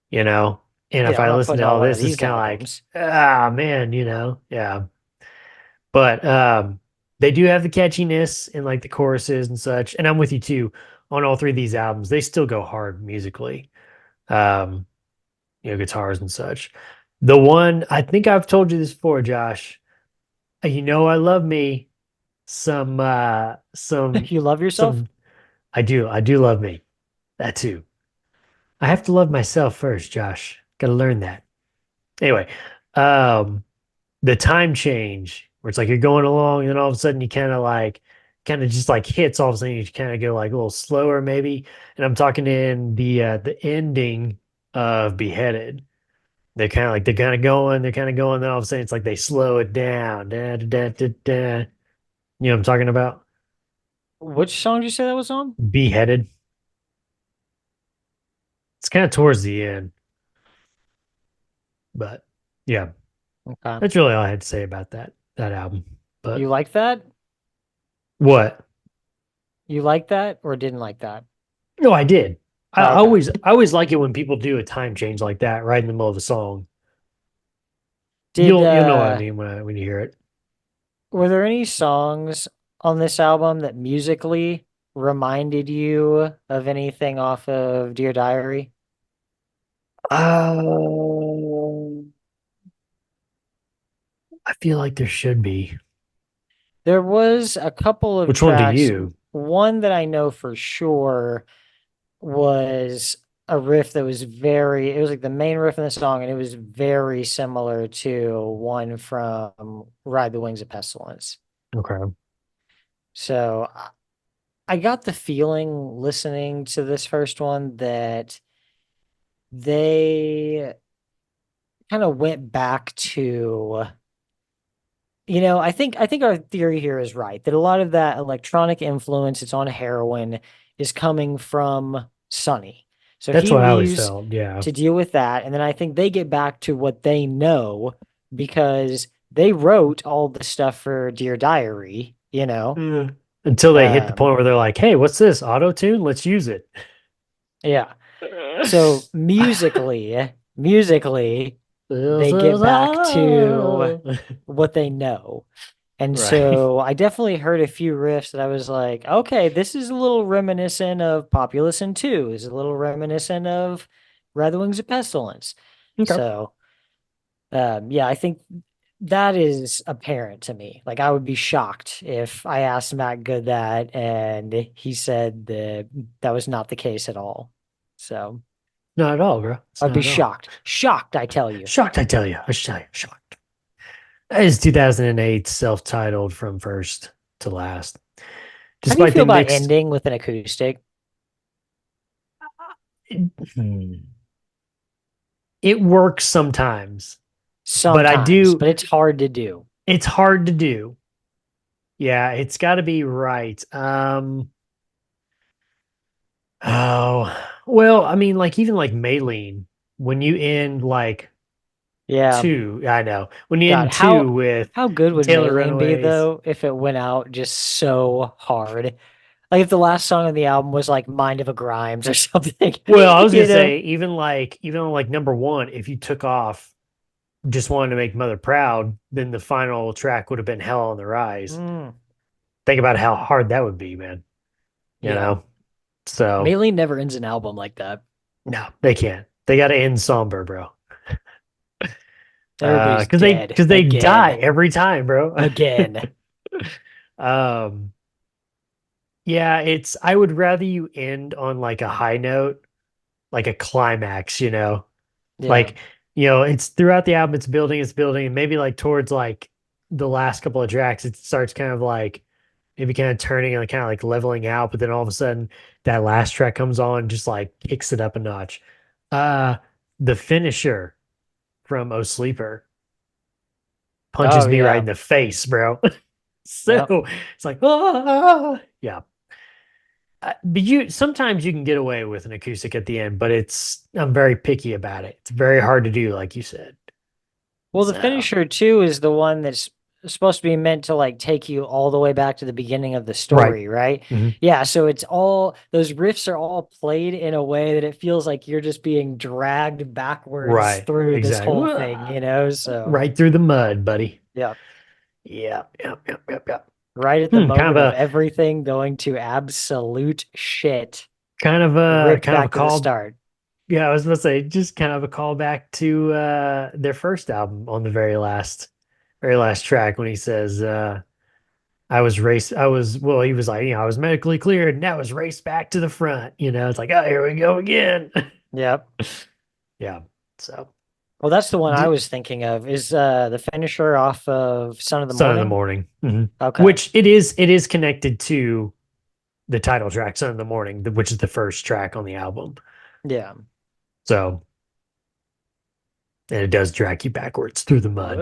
[SPEAKER 2] you know? And if
[SPEAKER 4] Yeah, I'm
[SPEAKER 2] I
[SPEAKER 4] not
[SPEAKER 2] listen
[SPEAKER 4] putting
[SPEAKER 2] to
[SPEAKER 4] on
[SPEAKER 2] all
[SPEAKER 4] one of
[SPEAKER 2] this, it's
[SPEAKER 4] these
[SPEAKER 2] kind of like,
[SPEAKER 4] albums.
[SPEAKER 2] man, yeah. But they do have the catchiness and like the choruses and such. And I'm with you too on all three of these albums. They still go hard musically. Um, guitars and such. The one I think I've told you this before, Josh. I love me some
[SPEAKER 4] You love yourself?
[SPEAKER 2] some I do love me. That too. I have to love myself first, Josh. Gotta learn that. Anyway, the time change where it's like you're going along and then all of a sudden you kind of just like hits all of a sudden you kind of go like a little slower maybe. And I'm talking in the ending of Beheaded. They're kind of going, then all of a sudden it's like they slow it down. Da, da, da, da, da. You know what I'm talking about?
[SPEAKER 4] Which song did you say that was on?
[SPEAKER 2] Beheaded. It's kind of towards the end. But yeah,
[SPEAKER 4] Okay.
[SPEAKER 2] that's really all I had to say about that album. But
[SPEAKER 4] You like that?
[SPEAKER 2] what?
[SPEAKER 4] You like that or didn't like that?
[SPEAKER 2] No, I did. I
[SPEAKER 4] Okay.
[SPEAKER 2] always like it when people do a time change like that right in the middle of a song.
[SPEAKER 4] Did
[SPEAKER 2] You'll know what I mean when you hear it.
[SPEAKER 4] were there any songs on this album that musically reminded you of anything off of Dear Diary?
[SPEAKER 2] I feel like there should be.
[SPEAKER 4] There was a couple of
[SPEAKER 2] Which one do
[SPEAKER 4] tracks.
[SPEAKER 2] you?
[SPEAKER 4] One that I know for sure was a riff that was it was like the main riff in the song, and it was very similar to one from Ride the Wings of Pestilence.
[SPEAKER 2] Okay.
[SPEAKER 4] So I got the feeling listening to this first one that they kind of went back to, I think our theory here is right, that a lot of that electronic influence it's on heroin is coming from Sonny. So
[SPEAKER 2] That's
[SPEAKER 4] he
[SPEAKER 2] what I always
[SPEAKER 4] leaves
[SPEAKER 2] felt. Yeah.
[SPEAKER 4] to deal with that, and then I think they get back to what they know because they wrote all the stuff for Dear Diary,
[SPEAKER 2] Until they hit the
[SPEAKER 4] Um,
[SPEAKER 2] point where they're like, "Hey, what's this? Auto tune? Let's use it."
[SPEAKER 4] Yeah. So musically, they get back to what they know. And
[SPEAKER 2] Right.
[SPEAKER 4] so I definitely heard a few riffs that I was like, okay, this is a little reminiscent of Populous and 2, is a little reminiscent of Red Wings of Pestilence.
[SPEAKER 2] Okay.
[SPEAKER 4] So yeah, I think that is apparent to me. Like I would be shocked if I asked Matt Good that and he said that was not the case at all. So
[SPEAKER 2] Not at all, bro. It's
[SPEAKER 4] I'd be
[SPEAKER 2] not at all.
[SPEAKER 4] shocked. Shocked, I tell you.
[SPEAKER 2] Shocked, I tell you. I should tell you. Shocked. That is 2008 self-titled From First to Last.
[SPEAKER 4] How do you
[SPEAKER 2] Despite
[SPEAKER 4] feel
[SPEAKER 2] the
[SPEAKER 4] about
[SPEAKER 2] mixed,
[SPEAKER 4] ending with an acoustic?
[SPEAKER 2] Hmm. It works sometimes.
[SPEAKER 4] Sometimes,
[SPEAKER 2] do-
[SPEAKER 4] but it's hard to do.
[SPEAKER 2] It's hard to do. Yeah, it's got to be right. Oh, well, I mean, like even like Maylene, when you end like
[SPEAKER 4] Yeah.
[SPEAKER 2] two, I know when you
[SPEAKER 4] God,
[SPEAKER 2] end two with
[SPEAKER 4] How good would
[SPEAKER 2] Taylor
[SPEAKER 4] Maylene be
[SPEAKER 2] Runaways.
[SPEAKER 4] though if it went out just so hard? Like if the last song on the album was like Mind of a Grimes or something.
[SPEAKER 2] Well, I was
[SPEAKER 4] you
[SPEAKER 2] gonna
[SPEAKER 4] know?
[SPEAKER 2] say even on like number one, if you took off just wanted to make Mother proud, then the final track would have been Hell on the Rise.
[SPEAKER 4] Mm,
[SPEAKER 2] Think about how hard that would be, man. You
[SPEAKER 4] yeah.
[SPEAKER 2] know? So
[SPEAKER 4] Maylene never ends an album like that.
[SPEAKER 2] no, they can't. They gotta end somber, bro.
[SPEAKER 4] Everybody's dead.
[SPEAKER 2] Because they
[SPEAKER 4] again.
[SPEAKER 2] die every time, bro.
[SPEAKER 4] Again.
[SPEAKER 2] Yeah, I would rather you end on like a high note, like a climax,
[SPEAKER 4] Yeah.
[SPEAKER 2] Like, it's throughout the album, it's building, and maybe like towards like the last couple of tracks, it starts kind of like maybe kind of turning and kind of like leveling out, but then all of a sudden that last track comes on, just like kicks it up a notch. The finisher from Oh Sleeper punches
[SPEAKER 4] Oh,
[SPEAKER 2] me right
[SPEAKER 4] yeah.
[SPEAKER 2] in the face, bro. So it's like, yeah. But sometimes you can get away with an acoustic at the end, but I'm very picky about it. It's very hard to do, like you said.
[SPEAKER 4] Well, the
[SPEAKER 2] So,
[SPEAKER 4] finisher too is the one that's supposed to be meant to like take you all the way back to the beginning of the story, right?
[SPEAKER 2] Mhm.
[SPEAKER 4] Yeah, so it's all those riffs are all played in a way that it feels like you're just being dragged backwards
[SPEAKER 2] Right,
[SPEAKER 4] through this
[SPEAKER 2] exactly.
[SPEAKER 4] whole thing, so
[SPEAKER 2] right through the mud, buddy.
[SPEAKER 4] yeah,
[SPEAKER 2] Yeah.
[SPEAKER 4] right at the
[SPEAKER 2] kind
[SPEAKER 4] moment
[SPEAKER 2] of
[SPEAKER 4] of everything going to absolute shit,
[SPEAKER 2] kind of
[SPEAKER 4] ripped
[SPEAKER 2] a
[SPEAKER 4] back to the
[SPEAKER 2] call.
[SPEAKER 4] start.
[SPEAKER 2] Yeah, I was going to say just kind of a callback to their first album on the very last track when he says he was like, I was medically cleared and that was raced back to the front. It's like, oh, here we go again.
[SPEAKER 4] Yep.
[SPEAKER 2] Yeah. So
[SPEAKER 4] Well, that's the one I
[SPEAKER 2] D-
[SPEAKER 4] was thinking of. Is the finisher off of Son of the
[SPEAKER 2] Son of the
[SPEAKER 4] Morning?
[SPEAKER 2] Morning. Mhm.
[SPEAKER 4] Okay.
[SPEAKER 2] Which it is connected to the title track, Son of the Morning, which is the first track on the album.
[SPEAKER 4] Yeah.
[SPEAKER 2] So, and it does drag you backwards through the mud.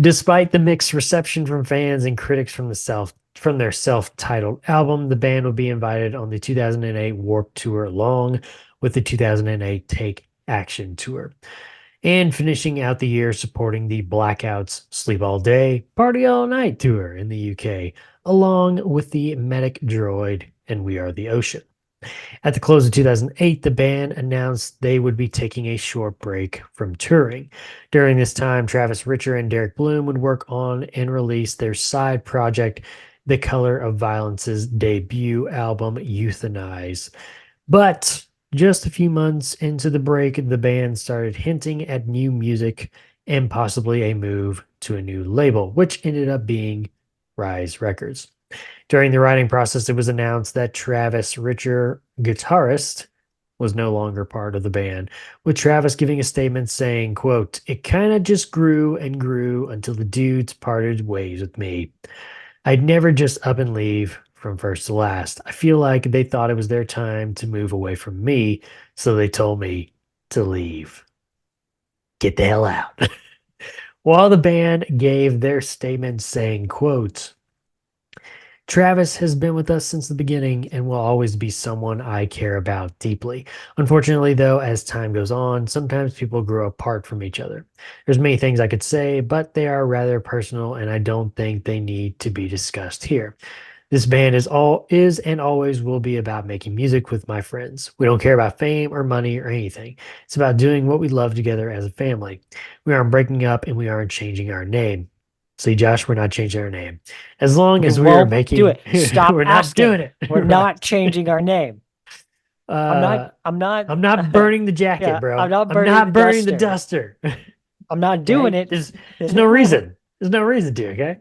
[SPEAKER 2] Despite the mixed reception from fans and critics from their self-titled album, the band will be invited on the 2008 Warped Tour along with the 2008 Take Action Tour, and finishing out the year supporting the Blackouts Sleep All Day, Party All Night tour in the UK, along with the Medic Droid and We Are the Ocean. At the close of 2008, the band announced they would be taking a short break from touring. During this time, Travis Richer and Derek Bloom would work on and release their side project, The Color of Violence's debut album, Euthanize. But just a few months into the break, the band started hinting at new music and possibly a move to a new label, which ended up being Rise Records. During the writing process, it was announced that Travis Richer, guitarist, was no longer part of the band, with Travis giving a statement saying, quote, "It kind of just grew and grew until the dudes parted ways with me. I'd never just up and leave from first to last. I feel like they thought it was their time to move away from me, so they told me to leave. Get the hell out." While the band gave their statement saying, quote, "Travis has been with us since the beginning and will always be someone I care about deeply. Unfortunately, though, as time goes on, sometimes people grow apart from each other. There's many things I could say, but they are rather personal and I don't think they need to be discussed here. This band is and always will be about making music with my friends. We don't care about fame or money or anything. It's about doing what we love together as a family. We aren't breaking up and we aren't changing our name." See, Josh, we're not changing our name. As long as we are
[SPEAKER 4] won't
[SPEAKER 2] making
[SPEAKER 4] do it. Stop
[SPEAKER 2] we're not
[SPEAKER 4] asking.
[SPEAKER 2] doing it.
[SPEAKER 4] We're not changing our name. I'm
[SPEAKER 2] Uh,
[SPEAKER 4] not
[SPEAKER 2] I'm not burning the jacket,
[SPEAKER 4] Yeah,
[SPEAKER 2] bro.
[SPEAKER 4] I'm not
[SPEAKER 2] I'm not burning
[SPEAKER 4] burning
[SPEAKER 2] the
[SPEAKER 4] the
[SPEAKER 2] duster.
[SPEAKER 4] I'm not doing
[SPEAKER 2] Okay?
[SPEAKER 4] it.
[SPEAKER 2] There's no reason. There's no reason to, okay?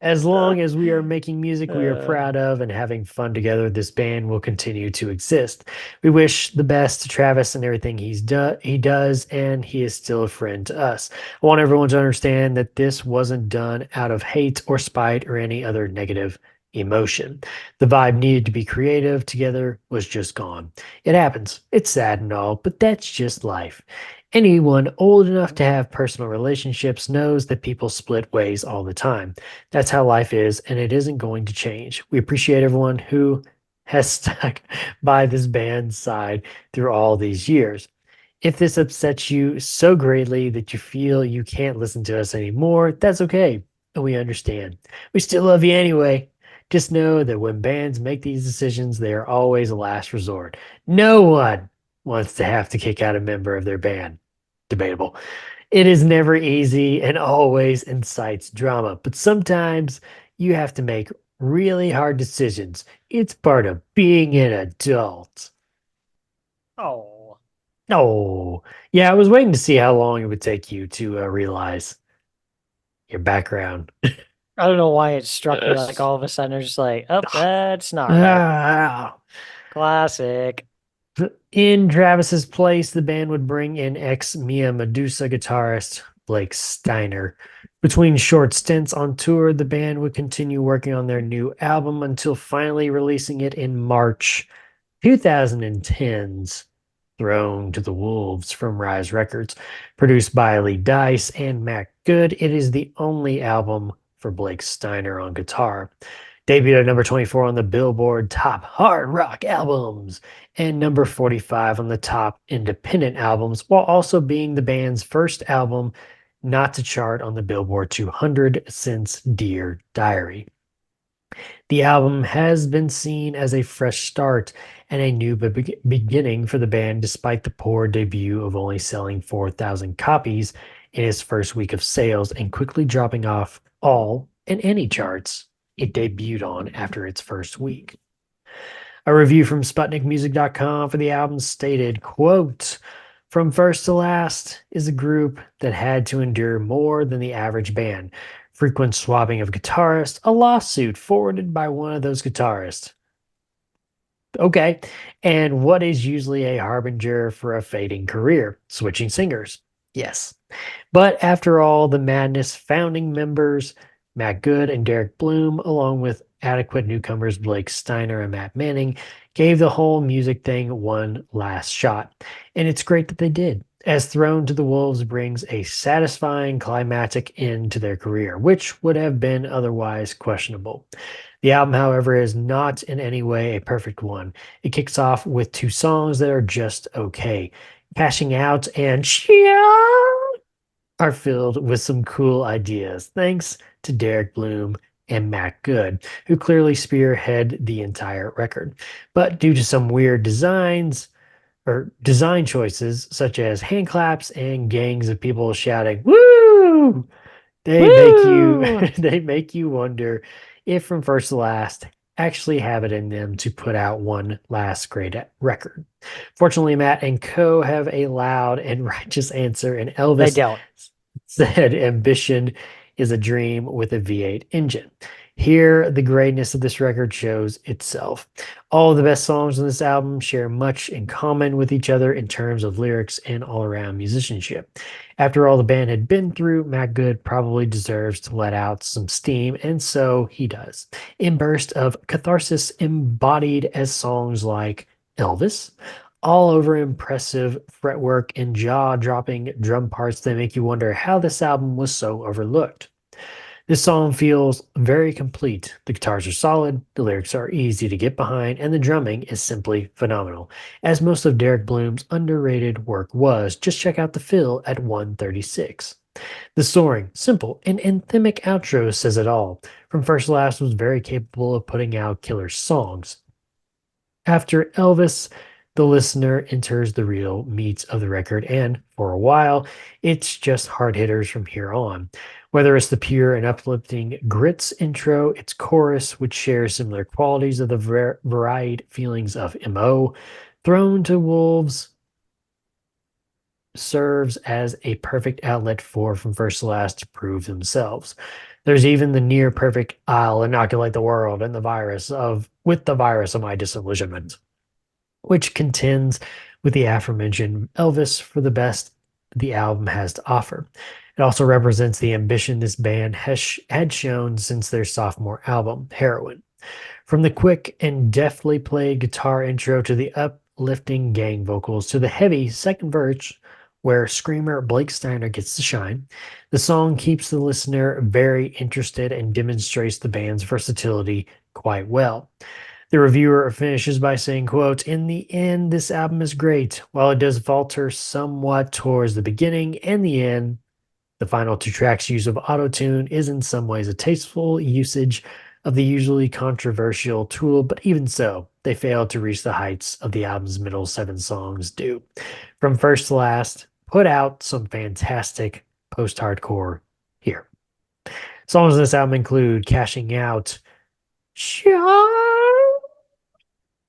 [SPEAKER 2] As long as we are making music we are
[SPEAKER 4] Uh.
[SPEAKER 2] proud of and having fun together, this band will continue to exist. We wish the best to Travis and everything he does, and he is still a friend to us. I want everyone to understand that this wasn't done out of hate or spite or any other negative emotion. The vibe needed to be creative together was just gone. It happens. It's sad and all, but that's just life. Anyone old enough to have personal relationships knows that people split ways all the time. That's how life is, and it isn't going to change. We appreciate everyone who has stuck by this band's side through all these years. If this upsets you so greatly that you feel you can't listen to us anymore, that's okay, and we understand. We still love you anyway. Just know that when bands make these decisions, they are always a last resort. No one wants to have to kick out a member of their band. Debatable. It is never easy and always incites drama, but sometimes you have to make really hard decisions. It's part of being an adult.
[SPEAKER 4] Oh.
[SPEAKER 2] Oh, yeah, I was waiting to see how long it would take you to realize your background.
[SPEAKER 4] I don't know why it struck me like all of a sudden it's just like, oh, that's not right.
[SPEAKER 2] Ah.
[SPEAKER 4] Classic.
[SPEAKER 2] In Travis's place, the band would bring in ex-Mia Medusa guitarist Blake Steiner. Between short stints on tour, the band would continue working on their new album until finally releasing it in March 2010's Thrown to the Wolves from Rise Records. Produced by Lee Dice and Matt Good, it is the only album for Blake Steiner on guitar. Debuted at number 24 on the Billboard Top Hard Rock Albums and number 45 on the Top Independent Albums, while also being the band's first album not to chart on the Billboard 200 since Dear Diary. The album has been seen as a fresh start and a new beginning for the band, despite the poor debut of only selling 4,000 copies in its first week of sales and quickly dropping off all and any charts it debuted on after its first week. A review from SputnikMusic.com for the album stated, quote, "From first to last is a group that had to endure more than the average band. Frequent swapping of guitarists, a lawsuit forwarded by one of those guitarists. Okay, and what is usually a harbinger for a fading career? Switching singers. Yes. But after all the madness, founding members Matt Good and Derek Bloom, along with adequate newcomers Blake Steiner and Matt Manning, gave the whole music thing one last shot. And it's great that they did, as Thrown to the Wolves brings a satisfying climactic end to their career, which would have been otherwise questionable. The album, however, is not in any way a perfect one. It kicks off with two songs that are just okay. Cashing Out and are filled with some cool ideas, thanks to Derek Bloom and Matt Good, who clearly spearhead the entire record. But due to some weird design choices, such as hand claps and gangs of people shouting, "Woo!" They make you wonder if From First to Last actually have it in them to put out one last great record. Fortunately, Matt and co have a loud and righteous answer, and
[SPEAKER 4] They
[SPEAKER 2] Elvis
[SPEAKER 4] don't.
[SPEAKER 2] said ambition is a dream with a V8 engine. Here, the greatness of this record shows itself. All of the best songs on this album share much in common with each other in terms of lyrics and all around musicianship. After all the band had been through, Matt Good probably deserves to let out some steam, and so he does. In burst of catharsis embodied as songs like Elvis, all over impressive fretwork and jaw-dropping drum parts that make you wonder how this album was so overlooked. This song feels very complete. The guitars are solid, the lyrics are easy to get behind, and the drumming is simply phenomenal. As most of Derek Bloom's underrated work was, just check out the fill at 136. The soaring, simple, and anthemic outro says it all. From First to Last was very capable of putting out killer songs. After Elvis, the listener enters the real meat of the record, and for a while, it's just hard hitters from here on. Whether it's the pure and uplifting Grits intro, its chorus, which shares similar qualities of the varied feelings of M.O., Thrown to Wolves serves as a perfect outlet for From First to Last to prove themselves. There's even the near perfect "I'll inoculate the world and with the virus of my disillusionment," which contends with the aforementioned Elvis for the best the album has to offer. It also represents the ambition this band had shown since their sophomore album, Heroin. From the quick and deftly played guitar intro to the uplifting gang vocals to the heavy second verse where screamer Blake Steiner gets to shine, the song keeps the listener very interested and demonstrates the band's versatility quite well. The reviewer finishes by saying, quote, "In the end, this album is great. While it does falter somewhat towards the beginning and the end, the final two tracks' use of autotune is in some ways a tasteful usage of the usually controversial tool, but even so, they fail to reach the heights of the album's middle 7 songs do. From First to Last, put out some fantastic post-hardcore here. Songs on this album include Cashing Out,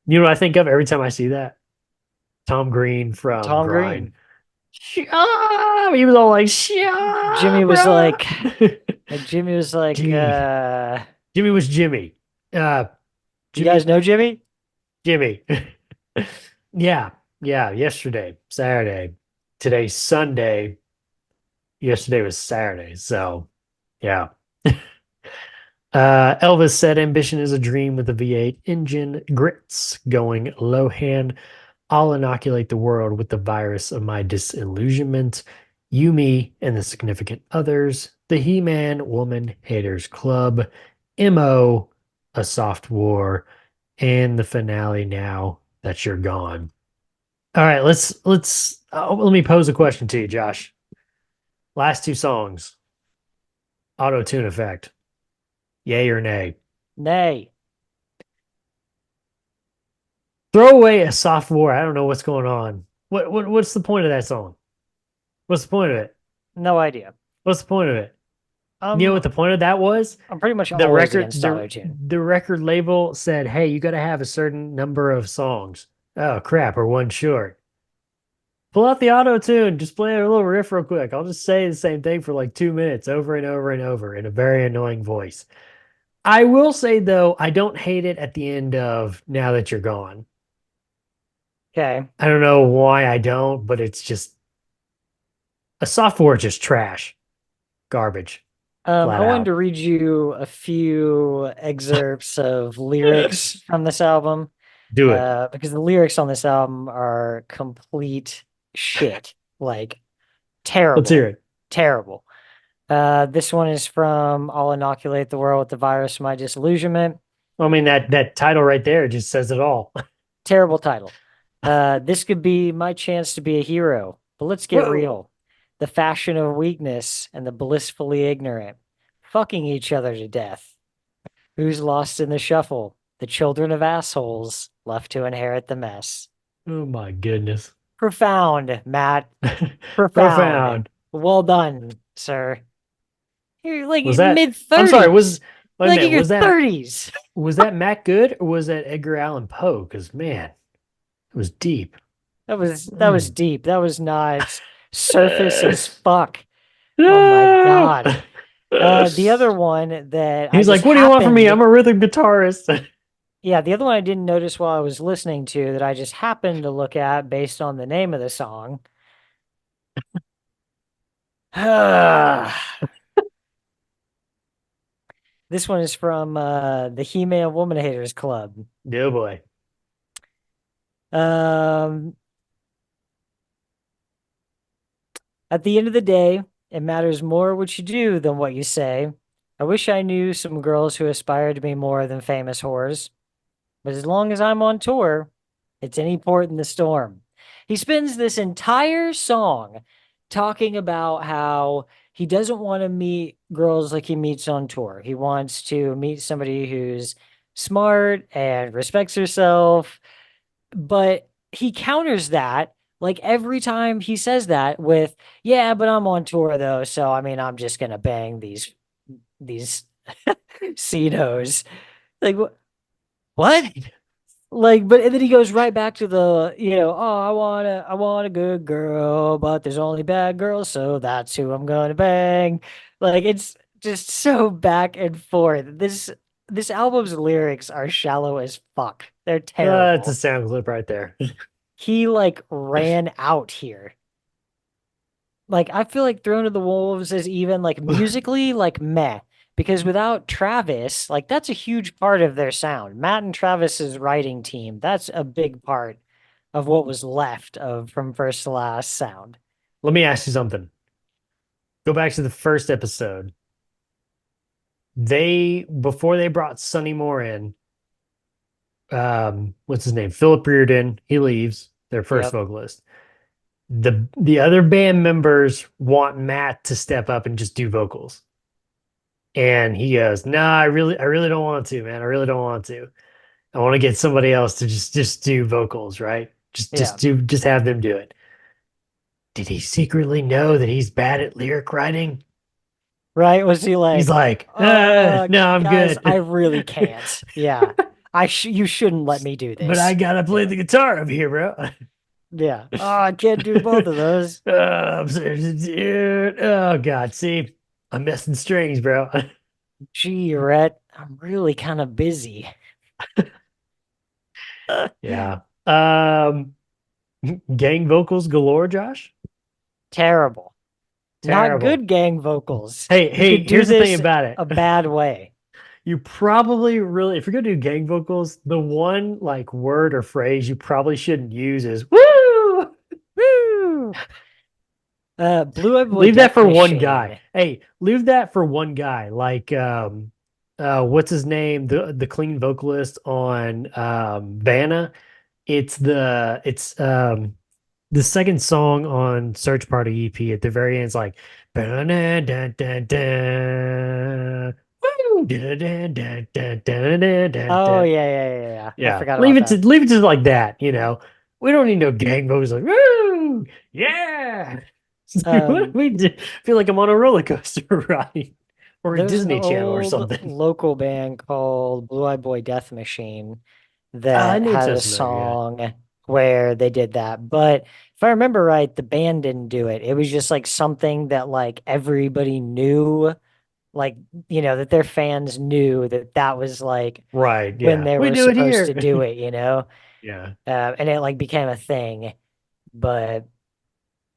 [SPEAKER 2] you know what I think of every time I see that? Tom Green from
[SPEAKER 4] Tom
[SPEAKER 2] Grind.
[SPEAKER 4] Green.
[SPEAKER 2] He was all like,
[SPEAKER 4] Jimmy was
[SPEAKER 2] bro."
[SPEAKER 4] like, Jimmy was like,
[SPEAKER 2] Dude. Jimmy was Jimmy.
[SPEAKER 4] do you guys know Jimmy?
[SPEAKER 2] Jimmy. Yeah. Yesterday, Saturday. Today's Sunday. Yesterday was Saturday. So, yeah. Elvis said ambition is a dream with a V8 engine, Grits going Lohan. I'll inoculate the world with the virus of my disillusionment. You, me, and the significant others. The He-Man Woman Haters Club. M.O. A Soft War. And the finale, Now That You're Gone. All right, let me pose a question to you, Josh. Last 2 songs. Auto-tune effect. Yay or nay?
[SPEAKER 4] Nay.
[SPEAKER 2] Throw away A Soft War. I don't know what's going on. What's the point of that song? What's the point of it?
[SPEAKER 4] No idea.
[SPEAKER 2] What's the point of it? You know what the point of that was?
[SPEAKER 4] I'm pretty much
[SPEAKER 2] The
[SPEAKER 4] always
[SPEAKER 2] record
[SPEAKER 4] against auto-tune.
[SPEAKER 2] the record label said, "Hey, you got to have a certain number of songs." Oh crap, we're one short. Pull out the auto tune. Just play a little riff real quick. I'll just say the same thing for like 2 minutes over and over and over in a very annoying voice. I will say though, I don't hate it at the end of Now That You're Gone.
[SPEAKER 4] Okay.
[SPEAKER 2] I don't know why I don't, but it's just A Soft War is just trash. Garbage.
[SPEAKER 4] I
[SPEAKER 2] Flat
[SPEAKER 4] wanted
[SPEAKER 2] out.
[SPEAKER 4] to read you a few excerpts of lyrics from this album.
[SPEAKER 2] Do it.
[SPEAKER 4] Because the lyrics on this album are complete shit. Like terrible.
[SPEAKER 2] Let's hear it.
[SPEAKER 4] Terrible. This one is from I'll Inoculate the World with the Virus of My Disillusionment.
[SPEAKER 2] I mean, that title right there just says it all.
[SPEAKER 4] Terrible title. This could be my chance to be a hero, but let's get
[SPEAKER 2] Whoa.
[SPEAKER 4] real. The fashion of weakness and the blissfully ignorant, fucking each other to death. Who's lost in the shuffle? The children of assholes left to inherit the mess.
[SPEAKER 2] Oh my goodness.
[SPEAKER 4] Profound, Matt.
[SPEAKER 2] Profound.
[SPEAKER 4] Well done, sir. You're like
[SPEAKER 2] Was that-
[SPEAKER 4] mid-30s.
[SPEAKER 2] I'm sorry, wait a
[SPEAKER 4] like
[SPEAKER 2] minute,
[SPEAKER 4] in your
[SPEAKER 2] was that
[SPEAKER 4] 30s.
[SPEAKER 2] was that Matt Good or was that Edgar Allan Poe? Because man, it was deep.
[SPEAKER 4] That was deep. That was not surface as fuck.
[SPEAKER 2] Oh
[SPEAKER 4] my God. The other one that
[SPEAKER 2] He's
[SPEAKER 4] I
[SPEAKER 2] like,
[SPEAKER 4] just
[SPEAKER 2] "What do you want from me? I'm
[SPEAKER 4] happened-
[SPEAKER 2] a rhythm guitarist."
[SPEAKER 4] Yeah, the other one I didn't notice while I was listening to that I just happened to look at based on the name of the song. This one is from the He-Man Woman Haters Club.
[SPEAKER 2] No boy.
[SPEAKER 4] Um, at the end of the day, it matters more what you do than what you say. I wish I knew some girls who aspired to be more than famous whores. But as long as I'm on tour, it's any port in the storm. He spends this entire song talking about how he doesn't want to meet girls like he meets on tour. He wants to meet somebody who's smart and respects herself. But he counters that like every time he says that with, yeah, but I'm on tour though. So, I mean, I'm just going to bang these CEDOs. Like, what? Like, but and then he goes right back to the, oh, I want a good girl, but there's only bad girls, so that's who I'm gonna bang. Like, it's just so back and forth. This album's lyrics are shallow as fuck. They're terrible.
[SPEAKER 2] That's a sound clip right there.
[SPEAKER 4] He like ran out here. Like, I feel like Throne of the Wolves is even like musically like meh. Because without Travis, like that's a huge part of their sound. Matt and Travis's writing team, that's a big part of what was left of From First to Last sound.
[SPEAKER 2] Let me ask you something. Go back to the first episode. Before they brought Sonny Moore in, what's his name? Philip Reardon, he leaves, their first
[SPEAKER 4] Yep.
[SPEAKER 2] vocalist. The other band members want Matt to step up and just do vocals. And he goes, "Nah, I really don't want to, man. I really don't want to. I want to get somebody else to just do vocals, right? Just have them do it." Did he secretly know that he's bad at lyric writing?
[SPEAKER 4] Right? Was he like,
[SPEAKER 2] He's like, no, I'm
[SPEAKER 4] guys,
[SPEAKER 2] good.
[SPEAKER 4] I really can't. Yeah. You shouldn't let me do this.
[SPEAKER 2] But I gotta play the guitar over here, bro.
[SPEAKER 4] Yeah. Oh, I can't do both of those.
[SPEAKER 2] I'm sorry, dude. Oh God, see, I'm messing strings, bro.
[SPEAKER 4] Gee, Rhett, I'm really kind of busy.
[SPEAKER 2] Yeah. Gang vocals galore, Josh.
[SPEAKER 4] Terrible. Not
[SPEAKER 2] Terrible.
[SPEAKER 4] good gang vocals.
[SPEAKER 2] Hey,
[SPEAKER 4] You
[SPEAKER 2] hey,
[SPEAKER 4] could do
[SPEAKER 2] here's the thing
[SPEAKER 4] this
[SPEAKER 2] about it.
[SPEAKER 4] a bad way.
[SPEAKER 2] You probably really, if you're gonna do gang vocals, the one like word or phrase you probably shouldn't use is "woo."
[SPEAKER 4] Woo! Blue Eyed Boy
[SPEAKER 2] Leave that
[SPEAKER 4] Death
[SPEAKER 2] for one
[SPEAKER 4] Machine.
[SPEAKER 2] guy. Hey, leave that for one guy. Like what's his name? The clean vocalist on Vanna. It's the second song on Search Party EP at the very end is like
[SPEAKER 4] Oh yeah. I forgot
[SPEAKER 2] leave
[SPEAKER 4] about
[SPEAKER 2] it to leave it to like that, you know. We don't need no gang vocals like woo, yeah. We feel like I'm on a roller coaster ride or a
[SPEAKER 4] There's
[SPEAKER 2] Disney
[SPEAKER 4] an
[SPEAKER 2] Channel or
[SPEAKER 4] old
[SPEAKER 2] something.
[SPEAKER 4] local band called Blue Eyed Boy Death Machine
[SPEAKER 2] I
[SPEAKER 4] that
[SPEAKER 2] knew it
[SPEAKER 4] had a
[SPEAKER 2] sounded familiar, yeah.
[SPEAKER 4] song where they did that. But if I remember right, the band didn't do it. It was just like something that like everybody knew, like, that their fans knew that was like
[SPEAKER 2] Right,
[SPEAKER 4] when
[SPEAKER 2] yeah.
[SPEAKER 4] they
[SPEAKER 2] We
[SPEAKER 4] were
[SPEAKER 2] do it
[SPEAKER 4] supposed to
[SPEAKER 2] here.
[SPEAKER 4] do it, you know?
[SPEAKER 2] Yeah.
[SPEAKER 4] And it like became a thing. But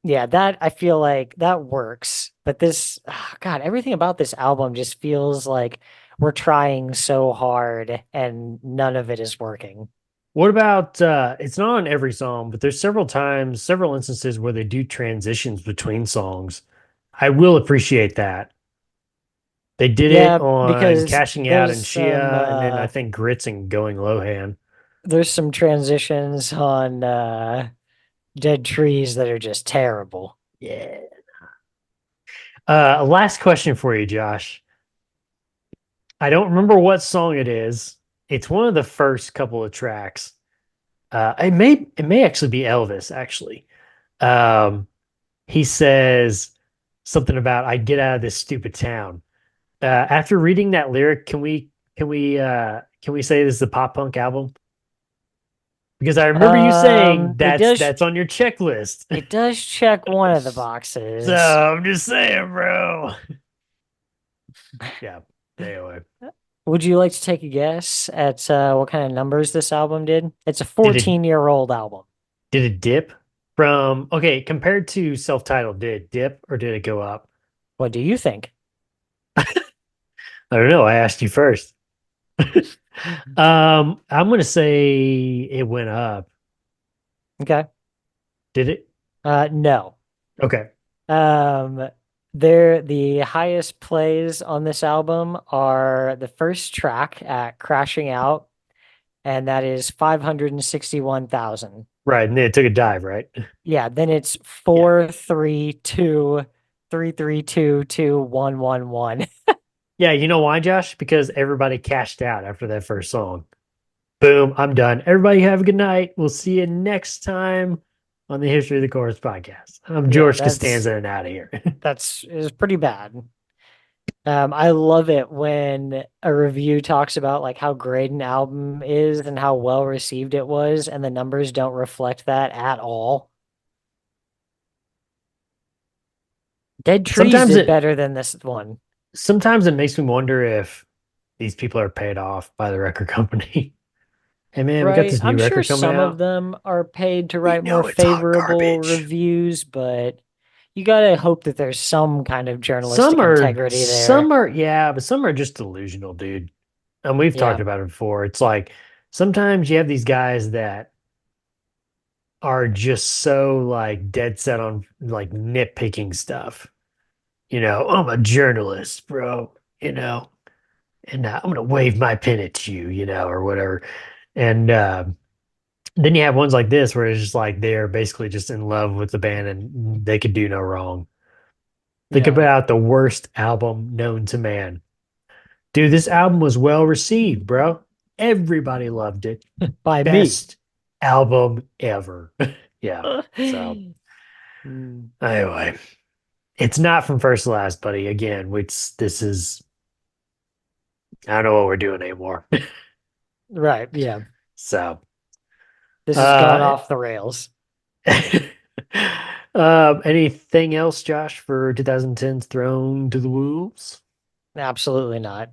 [SPEAKER 4] yeah, that I feel like that works. But this, God, everything about this album just feels like we're trying so hard and none of it is working.
[SPEAKER 2] What about it's not on every song, but there's several instances where they do transitions between songs. I will appreciate that. They did
[SPEAKER 4] Yeah,
[SPEAKER 2] it on
[SPEAKER 4] because
[SPEAKER 2] Cashing Out and
[SPEAKER 4] there's
[SPEAKER 2] Shia, and then I think Grits and Going Lohan.
[SPEAKER 4] there's some transitions on Dead Trees that are just terrible.
[SPEAKER 2] Yeah. Last question for you, Josh. I don't remember what song it is. It's one of the first couple of tracks. It may actually be Elvis, actually. He says something about "I get out of this stupid town." After reading that lyric, can we say this is a pop punk album? Because I remember you saying that's on your checklist.
[SPEAKER 4] It does check one of the boxes.
[SPEAKER 2] So I'm just saying, bro. Yeah. Anyway,
[SPEAKER 4] Would you like to take a guess at what kind of numbers this album did? It's a
[SPEAKER 2] Did it-
[SPEAKER 4] 14-year-old album.
[SPEAKER 2] did it dip from okay compared to self-titled? Did it dip or did it go up?
[SPEAKER 4] What do you think?
[SPEAKER 2] I don't know. I asked you first. I'm gonna say it went up.
[SPEAKER 4] Okay.
[SPEAKER 2] Did it?
[SPEAKER 4] No.
[SPEAKER 2] Okay.
[SPEAKER 4] Um, the highest plays on this album are the first track at Crashing Out, and that is 561,000.
[SPEAKER 2] Right, and then it took a dive, right?
[SPEAKER 4] Yeah, then it's 432 332 2111.
[SPEAKER 2] Yeah, you know why, Josh? Because everybody cashed out after that first song. Boom, I'm done. Everybody have a good night. We'll see you next time on the History of the Chorus podcast. I'm George
[SPEAKER 4] that's-
[SPEAKER 2] Costanza and out of here.
[SPEAKER 4] Is pretty bad. I love it when a review talks about like how great an album is and how well received it was, and the numbers don't reflect that at all. Dead Trees
[SPEAKER 2] Sometimes
[SPEAKER 4] did
[SPEAKER 2] it-
[SPEAKER 4] better than this one.
[SPEAKER 2] Sometimes it makes me wonder if these people are paid off by the record company. Hey man, we got
[SPEAKER 4] Right?
[SPEAKER 2] this new
[SPEAKER 4] I'm sure
[SPEAKER 2] record coming
[SPEAKER 4] some
[SPEAKER 2] out.
[SPEAKER 4] of them are paid to write
[SPEAKER 2] know
[SPEAKER 4] more
[SPEAKER 2] it's hot
[SPEAKER 4] favorable
[SPEAKER 2] garbage.
[SPEAKER 4] reviews, but you gotta hope that there's some kind of journalistic integrity there.
[SPEAKER 2] Some are, yeah, but some are just delusional, dude. And we've talked
[SPEAKER 4] Yeah.
[SPEAKER 2] about it before. It's like sometimes you have these guys that are just so like dead set on like nitpicking stuff. You know, I'm a journalist, bro, you know, and I'm going to wave my pen at you, you know, or whatever. And then you have ones like this where it's just like they're basically just in love with the band and they could do no wrong. Think
[SPEAKER 4] Yeah.
[SPEAKER 2] about the worst album known to man. Dude, this album was well received, bro. Everybody loved it.
[SPEAKER 4] By
[SPEAKER 2] Best album ever. Yeah.
[SPEAKER 4] me.
[SPEAKER 2] So
[SPEAKER 4] Mm,
[SPEAKER 2] anyway, it's not from first to last, buddy. Again, this is I don't know what we're doing anymore.
[SPEAKER 4] right, yeah.
[SPEAKER 2] So
[SPEAKER 4] This has gone
[SPEAKER 2] Uh,
[SPEAKER 4] off the rails.
[SPEAKER 2] anything else, Josh, for 2010's Thrown to the Wolves?
[SPEAKER 4] Absolutely not.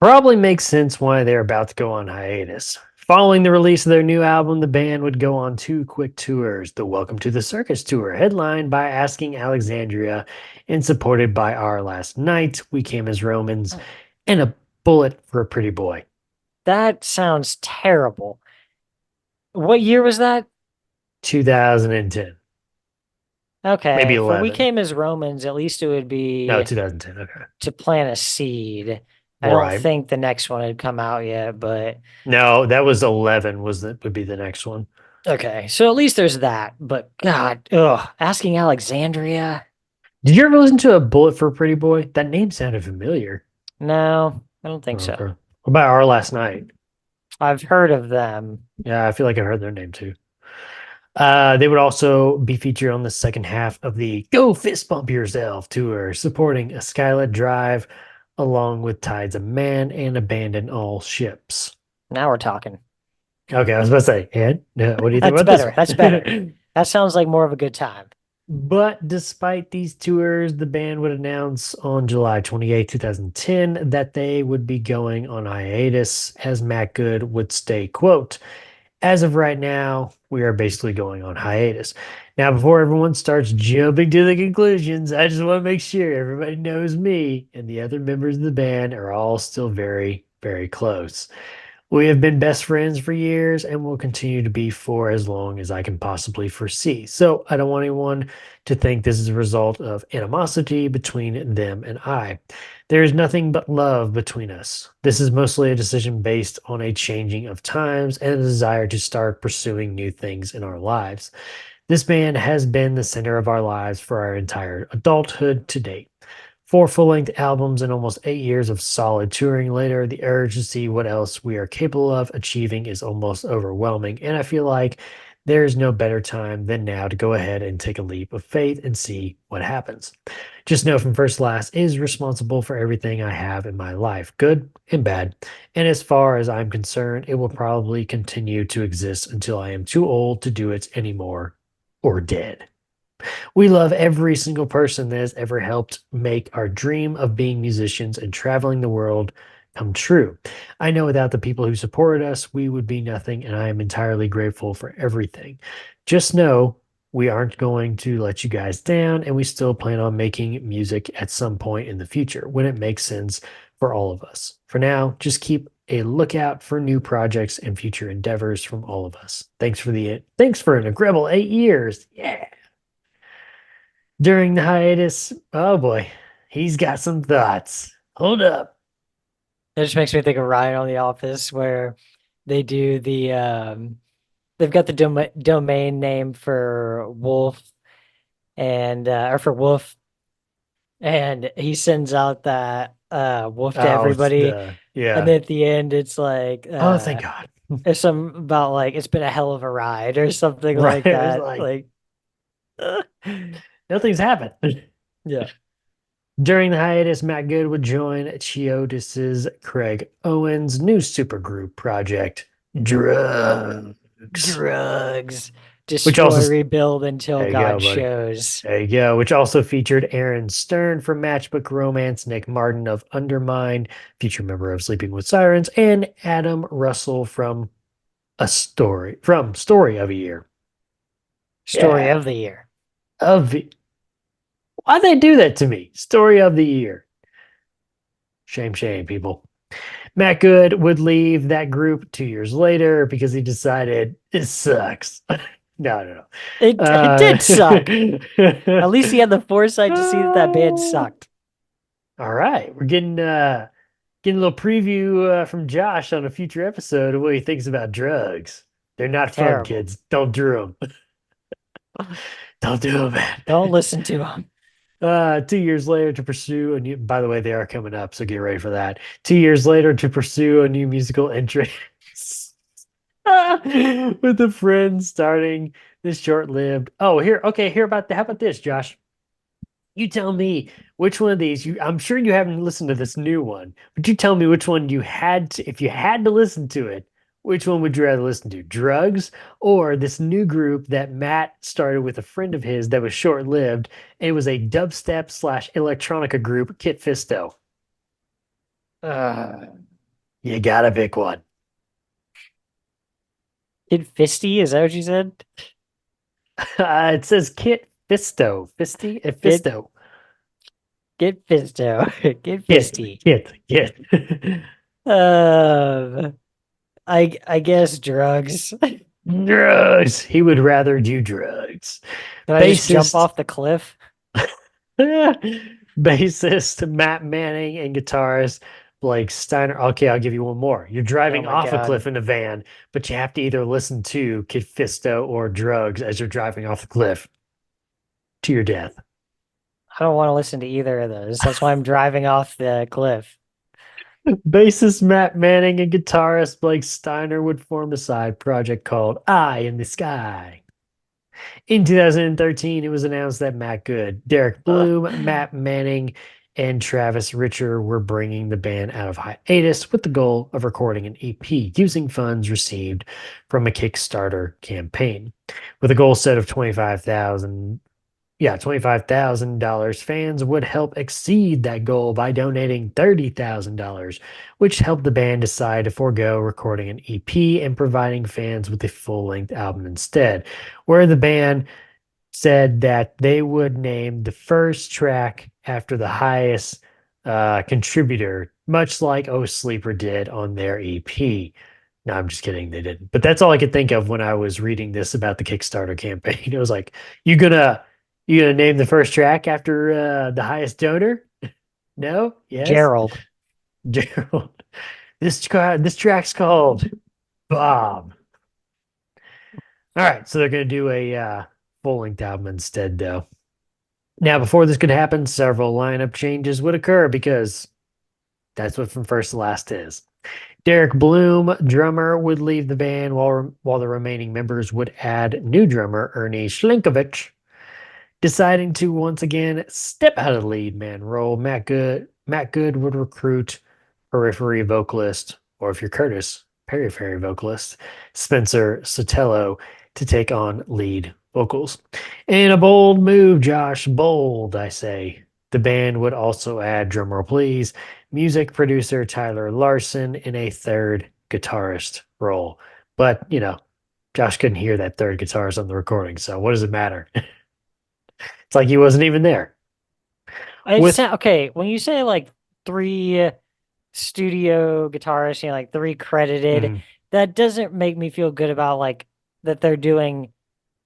[SPEAKER 2] Probably makes sense why they're about to go on hiatus. Following the release of their new album, the band would go on 2 quick tours. The Welcome to the Circus tour, headlined by Asking Alexandria and supported by Our Last Night, We Came as Romans, and A Bullet for a Pretty Boy.
[SPEAKER 4] That sounds terrible. What year was that?
[SPEAKER 2] 2010.
[SPEAKER 4] Okay.
[SPEAKER 2] Maybe
[SPEAKER 4] For We
[SPEAKER 2] 11.
[SPEAKER 4] Came as Romans, at least it would be
[SPEAKER 2] No, 2010. Okay.
[SPEAKER 4] To Plant a Seed. I don't
[SPEAKER 2] Right.
[SPEAKER 4] think the next one had come out yet, but
[SPEAKER 2] No, that was 11 would be the next one.
[SPEAKER 4] okay. So at least there's that. But God, Asking Alexandria.
[SPEAKER 2] Did you ever listen to A Bullet for a Pretty Boy? That name sounded familiar.
[SPEAKER 4] No, I don't think
[SPEAKER 2] Okay.
[SPEAKER 4] so.
[SPEAKER 2] What about Our Last Night?
[SPEAKER 4] I've heard of them.
[SPEAKER 2] Yeah, I feel like I heard their name too. They would also be featured on the second half of the Go Fist Bump Yourself tour, supporting a Skylit Drive along with Tides of Man and Abandon All Ships.
[SPEAKER 4] Now we're talking.
[SPEAKER 2] Okay, I was about to say, Ed, what do you think
[SPEAKER 4] That's
[SPEAKER 2] about this
[SPEAKER 4] better.
[SPEAKER 2] one?
[SPEAKER 4] That's better. That sounds like more of a good time.
[SPEAKER 2] But despite these tours, the band would announce on July 28, 2010, that they would be going on hiatus, as Matt Good would state, quote, as of right now, we are basically going on hiatus. Now, before everyone starts jumping to the conclusions, I just want to make sure everybody knows me and the other members of the band are all still very, very close. We have been best friends for years and will continue to be for as long as I can possibly foresee. So I don't want anyone to think this is a result of animosity between them and I. There is nothing but love between us. This is mostly a decision based on a changing of times and a desire to start pursuing new things in our lives. This band has been the center of our lives for our entire adulthood to date. 4 full-length albums and almost 8 years of solid touring later, the urge to see what else we are capable of achieving is almost overwhelming, and I feel like there is no better time than now to go ahead and take a leap of faith and see what happens. Just know From First to Last is responsible for everything I have in my life, good and bad, and as far as I'm concerned, it will probably continue to exist until I am too old to do it anymore or dead. We love every single person that has ever helped make our dream of being musicians and traveling the world come true. I know without the people who supported us, we would be nothing, and I am entirely grateful for everything. Just know we aren't going to let you guys down, and we still plan on making music at some point in the future when it makes sense for all of us. For now, just keep a lookout for new projects and future endeavors from all of us. Thanks for an incredible 8 years. Yeah. During the hiatus, oh boy, he's got some thoughts. Hold up.
[SPEAKER 4] That just makes me think of Ryan on The Office, where they do they've got the domain name for Wolf and or for Wolf, and he sends out that Wolf to
[SPEAKER 2] Oh, it's
[SPEAKER 4] everybody,
[SPEAKER 2] yeah.
[SPEAKER 4] and then at the end it's like
[SPEAKER 2] Oh, thank God.
[SPEAKER 4] there's some about like it's been a hell of a ride or something
[SPEAKER 2] Right,
[SPEAKER 4] like
[SPEAKER 2] it was
[SPEAKER 4] that.
[SPEAKER 2] like-
[SPEAKER 4] Like
[SPEAKER 2] Nothing's happened.
[SPEAKER 4] yeah.
[SPEAKER 2] During the hiatus, Matt Good would join Chiotis's Craig Owens' new supergroup project, Drugs.
[SPEAKER 4] Drugs.
[SPEAKER 2] Which
[SPEAKER 4] Destroy,
[SPEAKER 2] also-
[SPEAKER 4] rebuild until
[SPEAKER 2] There you
[SPEAKER 4] God
[SPEAKER 2] go, buddy.
[SPEAKER 4] shows.
[SPEAKER 2] There you go. Which also featured Aaron Stern from Matchbook Romance, Nick Martin of Undermine, future member of Sleeping with Sirens, and Adam Russell from Story of a Year.
[SPEAKER 4] Story
[SPEAKER 2] Yeah.
[SPEAKER 4] of the year.
[SPEAKER 2] Why'd they do that to me? Story of the year. Shame, people. Matt Good would leave that group 2 years later because he decided this sucks. No.
[SPEAKER 4] It did suck. At
[SPEAKER 2] At
[SPEAKER 4] least he had the foresight to see that band sucked.
[SPEAKER 2] All right, we're getting a little preview from Josh on a future episode of what he thinks about drugs. They're not
[SPEAKER 4] Terrible.
[SPEAKER 2] fun, kids. Don't do them. Don't do them, man.
[SPEAKER 4] Don't listen to him.
[SPEAKER 2] 2 years later to pursue a new, by the way, they are coming up, so get ready for that. 2 years later to pursue a new musical interest with a friend starting this short-lived. Oh, here about how about this, Josh? You tell me which one of these I'm sure you haven't listened to this new one, but you tell me which one you had to, if you had to listen to it, which one would you rather listen to? Drugs or this new group that Matt started with a friend of his that was short-lived, and it was a dubstep / electronica group, Kit Fisto. You gotta pick one.
[SPEAKER 4] Kid Fisty, is that what you said?
[SPEAKER 2] It says Kit Fisto. Fisto.
[SPEAKER 4] Get Fisto. Get Fisty.
[SPEAKER 2] Kit.
[SPEAKER 4] I guess drugs.
[SPEAKER 2] Drugs. He would rather do drugs.
[SPEAKER 4] Can I just jump
[SPEAKER 2] Bassist.
[SPEAKER 4] off the cliff?
[SPEAKER 2] Bassist Matt Manning and guitarist Blake Steiner. Okay, I'll give you one more. You're driving
[SPEAKER 4] Oh my
[SPEAKER 2] off a
[SPEAKER 4] God.
[SPEAKER 2] cliff in a van, but you have to either listen to Kid Fisto or drugs as you're driving off the cliff to your death.
[SPEAKER 4] I don't want to listen to either of those. That's why I'm driving off the cliff.
[SPEAKER 2] Bassist Matt Manning and guitarist Blake Steiner would form a side project called Eye in the Sky. In 2013, it was announced that Matt Good, Derek Bloom, Matt Manning, and Travis Richer were bringing the band out of hiatus with the goal of recording an EP using funds received from a Kickstarter campaign. With a goal set of $25,000, fans would help exceed that goal by donating $30,000, which helped the band decide to forego recording an EP and providing fans with a full-length album instead, where the band said that they would name the first track after the highest contributor, much like Oh Sleeper did on their EP. No, I'm just kidding. They didn't. But that's all I could think of when I was reading this about the Kickstarter campaign. It was like, you gonna name the first track after the highest donor? No? Yes?
[SPEAKER 4] Gerald.
[SPEAKER 2] Gerald. This track's called Bob. All right, so they're gonna do a full-length album instead, though. Now, before this could happen, several lineup changes would occur because that's what From First to Last is. Derek Bloom, drummer, would leave the band while the remaining members would add new drummer Ernie Schlinkovich. Deciding to once again step out of the lead man role, Matt Good would recruit periphery vocalist, or if you're Curtis, periphery vocalist, Spencer Sotelo, to take on lead vocals. In a bold move, Josh, bold, I say. The band would also add, drumroll please, music producer Tyler Larson in a third guitarist role. But, Josh couldn't hear that third guitarist on the recording, so what does it matter? It's like he wasn't even there.
[SPEAKER 4] Okay, when you say like 3 studio guitarists, like 3 credited,
[SPEAKER 2] Mhm.
[SPEAKER 4] that doesn't make me feel good about like that they're doing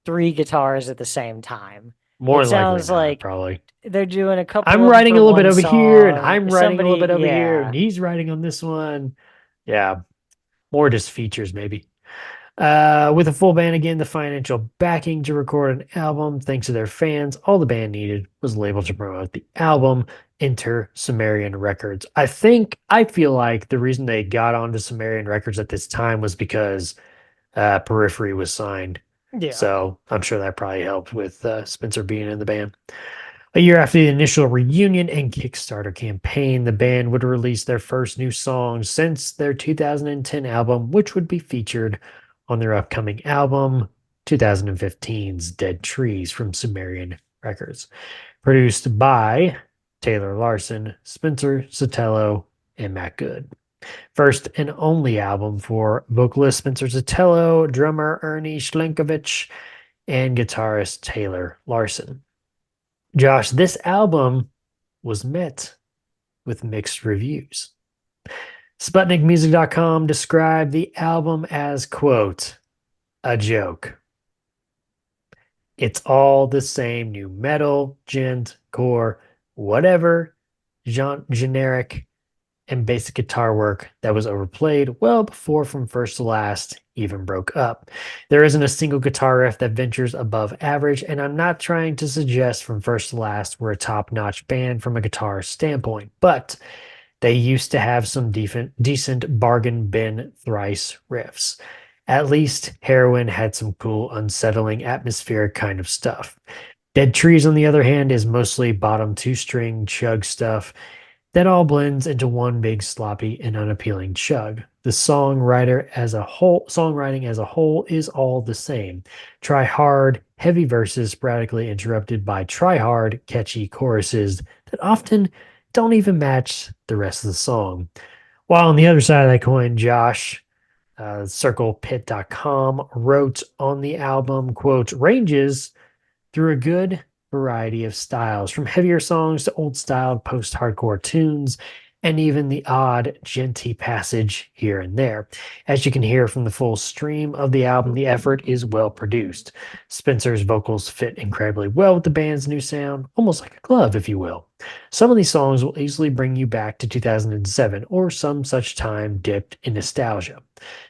[SPEAKER 4] 3 guitars at the same time.
[SPEAKER 2] More
[SPEAKER 4] It
[SPEAKER 2] than likely
[SPEAKER 4] sounds
[SPEAKER 2] not,
[SPEAKER 4] like
[SPEAKER 2] probably.
[SPEAKER 4] they're doing a couple
[SPEAKER 2] I'm
[SPEAKER 4] of them
[SPEAKER 2] writing
[SPEAKER 4] for
[SPEAKER 2] a little bit
[SPEAKER 4] one
[SPEAKER 2] over here, and
[SPEAKER 4] song.
[SPEAKER 2] I'm writing a little bit over here,
[SPEAKER 4] Yeah.
[SPEAKER 2] and he's writing on this one. Yeah, more just features, maybe. With a full band again, the financial backing to record an album, thanks to their fans, all the band needed was a label to promote the album, enter Sumerian Records. I feel like the reason they got onto Sumerian Records at this time was because Periphery was signed.
[SPEAKER 4] Yeah.
[SPEAKER 2] So I'm sure that probably helped with Spencer being in the band. A year after the initial reunion and Kickstarter campaign, the band would release their first new song since their 2010 album, which would be featured on their upcoming album, 2015's Dead Trees from Sumerian Records, produced by Taylor Larson, Spencer Sotelo, and Matt Good. First and only album for vocalist Spencer Sotelo, drummer Ernie Schlenkovich, and guitarist Taylor Larson. Josh, this album was met with mixed reviews. SputnikMusic.com described the album as, quote, a joke. It's all the same new metal, gent, core, whatever, generic, and basic guitar work that was overplayed well before From First to Last even broke up. There isn't a single guitar riff that ventures above average, and I'm not trying to suggest From First to Last were a top-notch band from a guitar standpoint, but they used to have some decent bargain bin thrice riffs. At least Heroin had some cool, unsettling, atmospheric kind of stuff. Dead Trees, on the other hand, is mostly bottom 2-string chug stuff that all blends into one big sloppy and unappealing chug. The songwriting as a whole is all the same. Try hard, heavy verses sporadically interrupted by try hard, catchy choruses that often don't even match the rest of the song. While on the other side of that coin, Josh, CirclePit.com wrote on the album, quote, ranges through a good variety of styles, from heavier songs to old-styled post-hardcore tunes, and even the odd genty passage here and there. As you can hear from the full stream of the album, the effort is well produced. Spencer's vocals fit incredibly well with the band's new sound, almost like a glove, if you will. Some of these songs will easily bring you back to 2007 or some such time dipped in nostalgia.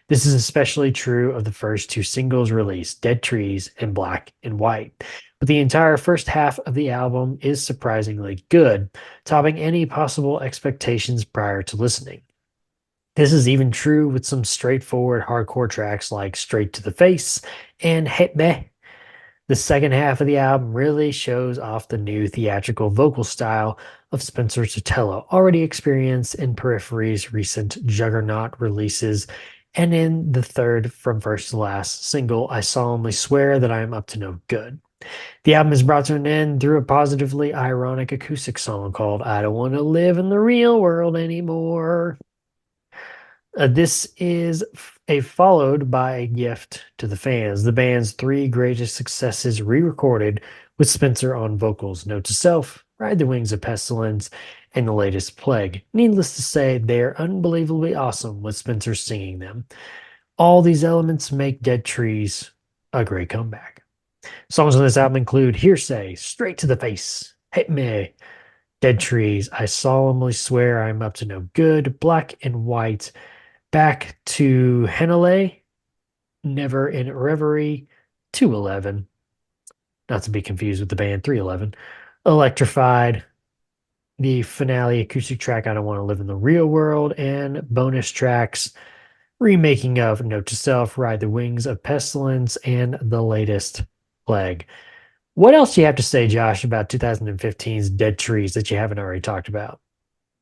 [SPEAKER 2] This is especially true of the first 2 singles released, Dead Trees and Black and White. But the entire first half of the album is surprisingly good, topping any possible expectations prior to listening. This is even true with some straightforward hardcore tracks like Straight to the Face and Hit Me. The second half of the album really shows off the new theatrical vocal style of Spencer Sotelo, already experienced in Periphery's recent Juggernaut releases, and in the third From First to Last single, I Solemnly Swear That I Am Up to No Good. The album is brought to an end through a positively ironic acoustic song called I Don't Want to Live in the Real World Anymore. This is followed by a gift to the fans. The band's 3 greatest successes re-recorded with Spencer on vocals, Note to Self, Ride the Wings of Pestilence, and the latest Plague. Needless to say, they are unbelievably awesome with Spencer singing them. All these elements make Dead Trees a great comeback. Songs on this album include Hearsay, Straight to the Face, Hit Me, Dead Trees, I Solemnly Swear I'm Up to No Good, Black and White, Back to Henele, Never in Reverie, 211, not to be confused with the band 311, Electrified, the finale acoustic track I Don't Want to Live in the Real World, and bonus tracks remaking of Note to Self, Ride the Wings of Pestilence, and the latest Plague. What else do you have to say, Josh, about 2015's Dead Trees that you haven't already talked about?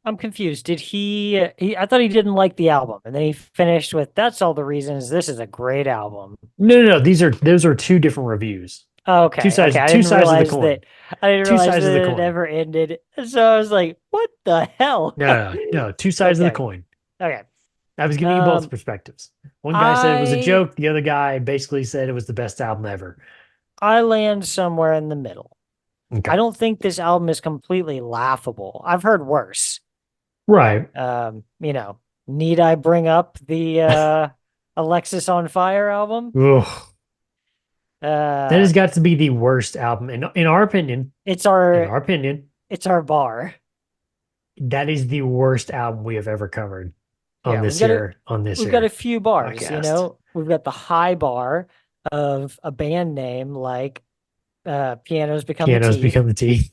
[SPEAKER 4] I'm confused. Did I thought he didn't like the album, and then he finished with, that's all the reasons this is a great album.
[SPEAKER 2] No. Those are 2 different reviews.
[SPEAKER 4] Oh, okay.
[SPEAKER 2] Two sides.
[SPEAKER 4] Okay. I
[SPEAKER 2] Two
[SPEAKER 4] didn't
[SPEAKER 2] sides of the
[SPEAKER 4] realize
[SPEAKER 2] coin.
[SPEAKER 4] that. I didn't
[SPEAKER 2] Two
[SPEAKER 4] realize
[SPEAKER 2] sides of
[SPEAKER 4] that
[SPEAKER 2] the
[SPEAKER 4] it
[SPEAKER 2] coin.
[SPEAKER 4] never ended. So I was like, "What the hell?"
[SPEAKER 2] No. Two sides of the
[SPEAKER 4] Okay.
[SPEAKER 2] coin.
[SPEAKER 4] Okay.
[SPEAKER 2] I was giving you both
[SPEAKER 4] Um,
[SPEAKER 2] perspectives. One guy said it was a
[SPEAKER 4] I
[SPEAKER 2] joke. The other guy basically said it was the best album ever.
[SPEAKER 4] I land somewhere in the middle.
[SPEAKER 2] Okay.
[SPEAKER 4] I don't think this album is completely laughable. I've heard worse.
[SPEAKER 2] Right.
[SPEAKER 4] You know, need I bring up the Alexis on Fire album?
[SPEAKER 2] Ugh. That
[SPEAKER 4] Uh,
[SPEAKER 2] has got to be the worst album in our opinion.
[SPEAKER 4] it's
[SPEAKER 2] In
[SPEAKER 4] our
[SPEAKER 2] our opinion,
[SPEAKER 4] it's our bar.
[SPEAKER 2] that is the worst album we have ever covered on
[SPEAKER 4] Yeah,
[SPEAKER 2] this here on this
[SPEAKER 4] we've got a
[SPEAKER 2] here
[SPEAKER 4] few bars, you
[SPEAKER 2] podcast.
[SPEAKER 4] know. We've got the high bar of a band name like Pianos Become the
[SPEAKER 2] Pianos
[SPEAKER 4] Teeth,
[SPEAKER 2] become the tea.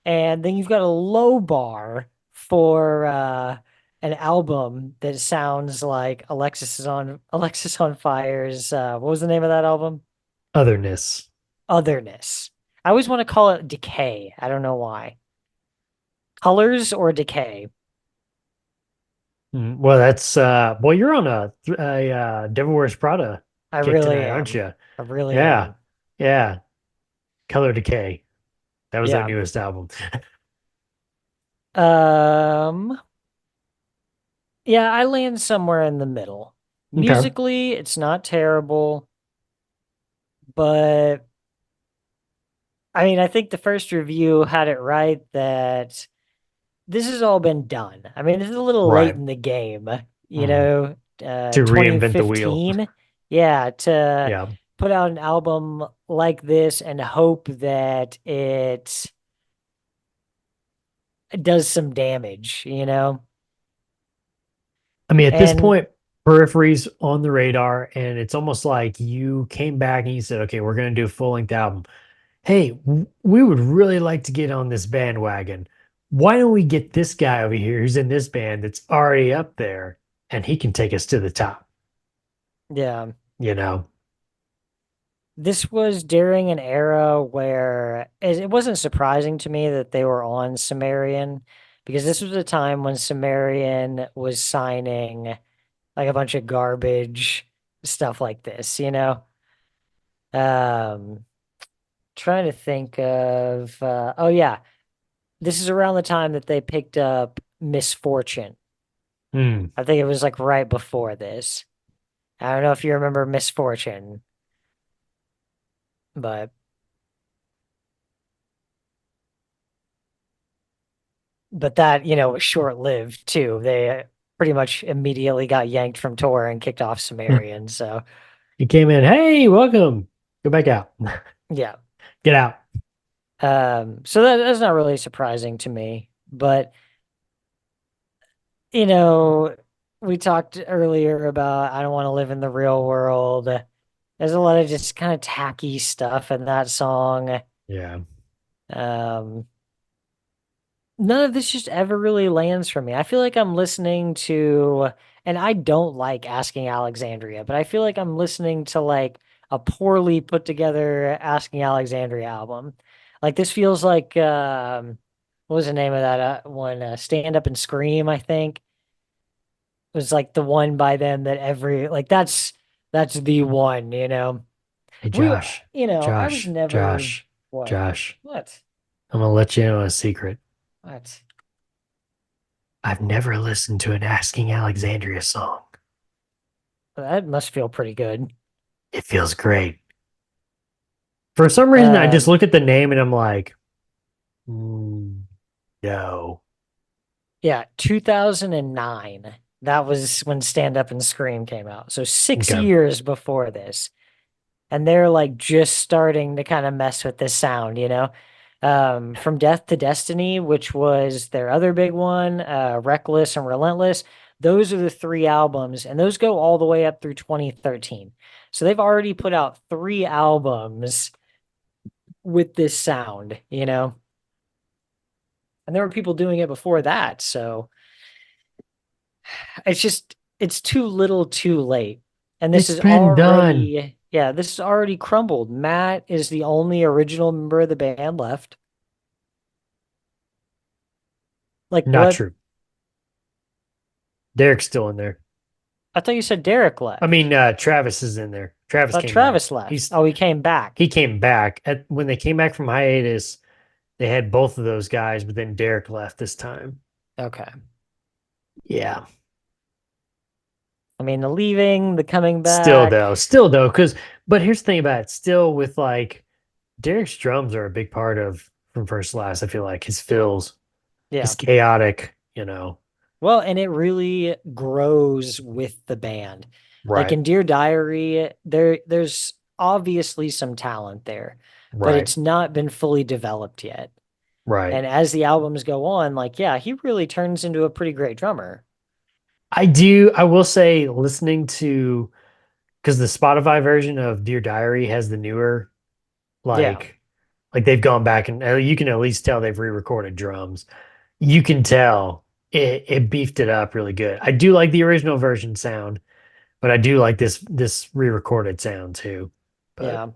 [SPEAKER 4] and then you've got a low bar for an album that sounds like Alexis on Fire's what was the name of that album?
[SPEAKER 2] Otherness.
[SPEAKER 4] Otherness. I always want to call it Decay. I don't know why. Colors or Decay?
[SPEAKER 2] Well, that's well, you're on a Devil Wears Prada
[SPEAKER 4] I
[SPEAKER 2] kick
[SPEAKER 4] really
[SPEAKER 2] tonight, aren't
[SPEAKER 4] am.
[SPEAKER 2] you?
[SPEAKER 4] I really
[SPEAKER 2] Yeah.
[SPEAKER 4] am.
[SPEAKER 2] Yeah. Color Decay. That was their
[SPEAKER 4] Yeah.
[SPEAKER 2] newest album.
[SPEAKER 4] Um, yeah, I land somewhere in the middle.
[SPEAKER 2] Okay.
[SPEAKER 4] Musically, it's not terrible, but I mean, I think the first review had it right that this has all been done. I mean, this is a little late
[SPEAKER 2] Right.
[SPEAKER 4] in the game, you
[SPEAKER 2] Mhm.
[SPEAKER 4] know,
[SPEAKER 2] To reinvent the wheel.
[SPEAKER 4] 2015. Yeah, to
[SPEAKER 2] Yeah.
[SPEAKER 4] put out an album like this and hope that it does some damage, you know?
[SPEAKER 2] I mean, at this
[SPEAKER 4] And
[SPEAKER 2] point, Periphery's on the radar, and it's almost like you came back and you said, okay, we're going to do a full-length album. Hey, we would really like to get on this bandwagon. Why don't we get this guy over here who's in this band that's already up there, and he can take us to the top,
[SPEAKER 4] yeah,
[SPEAKER 2] you know?
[SPEAKER 4] this was during an era where it wasn't surprising to me that they were on Sumerian because this was a time when Sumerian was signing like a bunch of garbage stuff like this, you know? Um, trying to think of, oh yeah, this is around the time that they picked up Misfortune.
[SPEAKER 2] Hmm.
[SPEAKER 4] I think it was like right before this. I don't know if you remember Misfortune, but that, you know, was short-lived too. They pretty much immediately got yanked from tour and kicked off Sumerian. So,
[SPEAKER 2] He came in, hey, welcome. Go back out.
[SPEAKER 4] yeah.
[SPEAKER 2] Get out.
[SPEAKER 4] So that's not really surprising to me, but you know, we talked earlier about I don't want to live in the real world. There's a lot of just kind of tacky stuff in that song.
[SPEAKER 2] Yeah.
[SPEAKER 4] Um, none of this just ever really lands for me. I feel like I'm listening to, and I don't like Asking Alexandria, but I feel like I'm listening to like a poorly put together Asking Alexandria album. Like this feels like what was the name of that one? Stand Up and Scream, I think. It was like the one by them that every like that's the one, you know.
[SPEAKER 2] Hey,
[SPEAKER 4] We
[SPEAKER 2] Josh.
[SPEAKER 4] you know, I was never what?
[SPEAKER 2] Josh.
[SPEAKER 4] What?
[SPEAKER 2] I'm going to let you in on a secret.
[SPEAKER 4] What?
[SPEAKER 2] I've never listened to an Asking Alexandria song.
[SPEAKER 4] That must feel pretty good.
[SPEAKER 2] It feels great. For some reason, I just
[SPEAKER 4] Um,
[SPEAKER 2] look at the name and I'm like, no.
[SPEAKER 4] Yeah, 2009. That was when Stand Up and Scream came out. So 6
[SPEAKER 2] Okay.
[SPEAKER 4] years before this. And they're like just starting to kind of mess with this sound, you know? From Death to Destiny, which was their other big one, Reckless and Relentless. Those are the three albums, and those go all the way up through 2013. So they've already put out three albums with this sound, you know? And there were people doing it before that. So it's too little too late. And this
[SPEAKER 2] It's
[SPEAKER 4] is
[SPEAKER 2] been done.
[SPEAKER 4] already, yeah, this is already crumbled. Matt is the only original member of the band left. Like
[SPEAKER 2] Not
[SPEAKER 4] what?
[SPEAKER 2] true. Derek's still in there.
[SPEAKER 4] I thought you said Derek left.
[SPEAKER 2] I mean, Travis is in there.
[SPEAKER 4] I
[SPEAKER 2] Travis
[SPEAKER 4] thought
[SPEAKER 2] came
[SPEAKER 4] Travis
[SPEAKER 2] back.
[SPEAKER 4] left. Oh, he came back.
[SPEAKER 2] He came back when they came back from hiatus. They had both of those guys, but then Derek left this time.
[SPEAKER 4] Okay.
[SPEAKER 2] Yeah.
[SPEAKER 4] I mean, the leaving, the coming back.
[SPEAKER 2] Still though, but here's the thing about it. Still with like Derek's drums are a big part of From First to Last. I feel like his fills,
[SPEAKER 4] Yeah.
[SPEAKER 2] his chaotic, you know.
[SPEAKER 4] Well, and it really grows with the band.
[SPEAKER 2] Right.
[SPEAKER 4] Like in Dear Diary, there's obviously some talent there, but
[SPEAKER 2] right.
[SPEAKER 4] it's not been fully developed yet.
[SPEAKER 2] Right.
[SPEAKER 4] And as the albums go on, like, yeah, he really turns into a pretty great drummer.
[SPEAKER 2] I will say listening to, because the Spotify version of Dear Diary has the newer, like they've gone back and you can at least tell they've re-recorded drums. You can tell it beefed it up really good. I do like the original version sound, but I do like this re-recorded sound too. But
[SPEAKER 4] Yeah.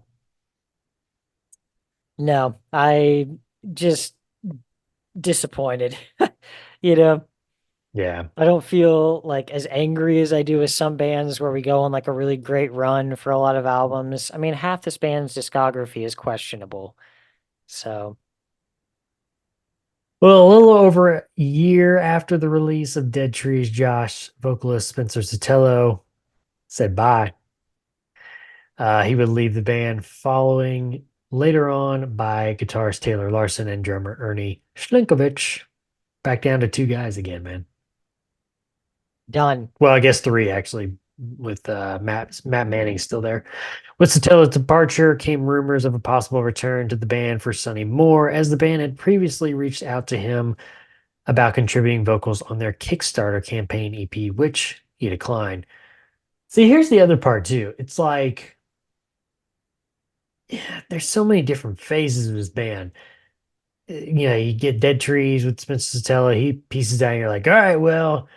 [SPEAKER 4] No, I just disappointed. You know,
[SPEAKER 2] yeah.
[SPEAKER 4] I don't feel like as angry as I do with some bands where we go on like a really great run for a lot of albums. I mean, half this band's discography is questionable. So,
[SPEAKER 2] Well, a little over a year after the release of Dead Trees, Josh, vocalist Spencer Sotelo said bye. He would leave the band following later on by guitarist Taylor Larson and drummer Ernie Schlinkovich. Back down to 2 guys again, man.
[SPEAKER 4] done.
[SPEAKER 2] Well, I guess 3 actually, with Matt Manning still there. With Sotelo's departure came rumors of a possible return to the band for Sonny Moore, as the band had previously reached out to him about contributing vocals on their Kickstarter campaign EP, which he declined. See, here's the other part too. It's like, yeah, there's so many different phases of this band. You get Dead Trees with Spencer Sotelo. He pieces down. You're like, all right, well,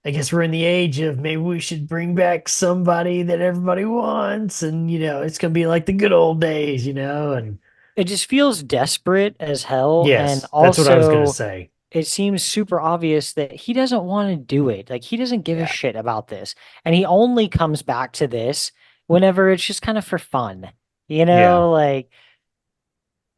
[SPEAKER 2] I guess we're in the age of maybe we should bring back somebody that everybody wants, and it's gonna be like the good old days, and
[SPEAKER 4] It just feels desperate as hell.
[SPEAKER 2] yes,
[SPEAKER 4] And
[SPEAKER 2] that's what I was gonna
[SPEAKER 4] also,
[SPEAKER 2] say.
[SPEAKER 4] it seems super obvious that he doesn't want to do it. Like, he doesn't give a
[SPEAKER 2] Yeah.
[SPEAKER 4] shit about this. And he only comes back to this whenever it's just kind of for fun.
[SPEAKER 2] Yeah.
[SPEAKER 4] Like,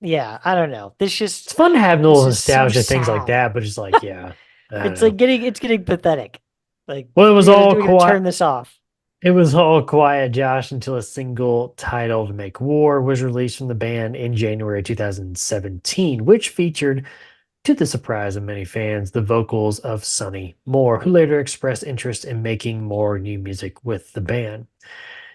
[SPEAKER 4] yeah, I don't know.
[SPEAKER 2] It's fun to have little
[SPEAKER 4] this is so
[SPEAKER 2] nostalgia things like
[SPEAKER 4] sad.
[SPEAKER 2] that, but it's like, yeah, I
[SPEAKER 4] It's
[SPEAKER 2] don't
[SPEAKER 4] like
[SPEAKER 2] know.
[SPEAKER 4] it's getting pathetic. Like,
[SPEAKER 2] Well, it was all
[SPEAKER 4] we gotta
[SPEAKER 2] quiet.
[SPEAKER 4] turn this off.
[SPEAKER 2] It was all quiet, Josh, until a single titled "Make War" was released from the band in January 2017, which featured, to the surprise of many fans, the vocals of Sonny Moore, who later expressed interest in making more new music with the band.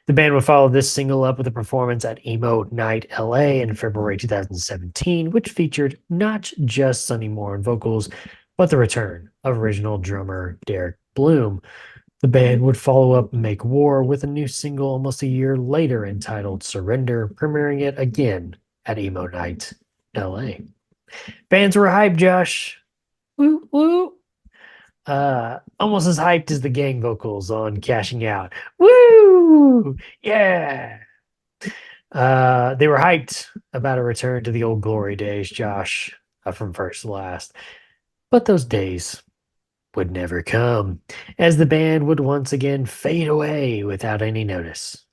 [SPEAKER 2] The band would follow this single up with a performance at Emo Night LA in February 2017, which featured not just Sonny Moore on vocals, but the return of original drummer Derek Bloom. The band would follow up Make War with a new single almost a year later entitled Surrender, premiering it again at Emo Night LA. Fans were hyped, Josh. Woo woo. Almost as hyped as the gang vocals on Cashing Out. Woo! Yeah. They were hyped about a return to the old glory days, Josh, from First to Last. But those days would never come, as the band would once again fade away without any notice.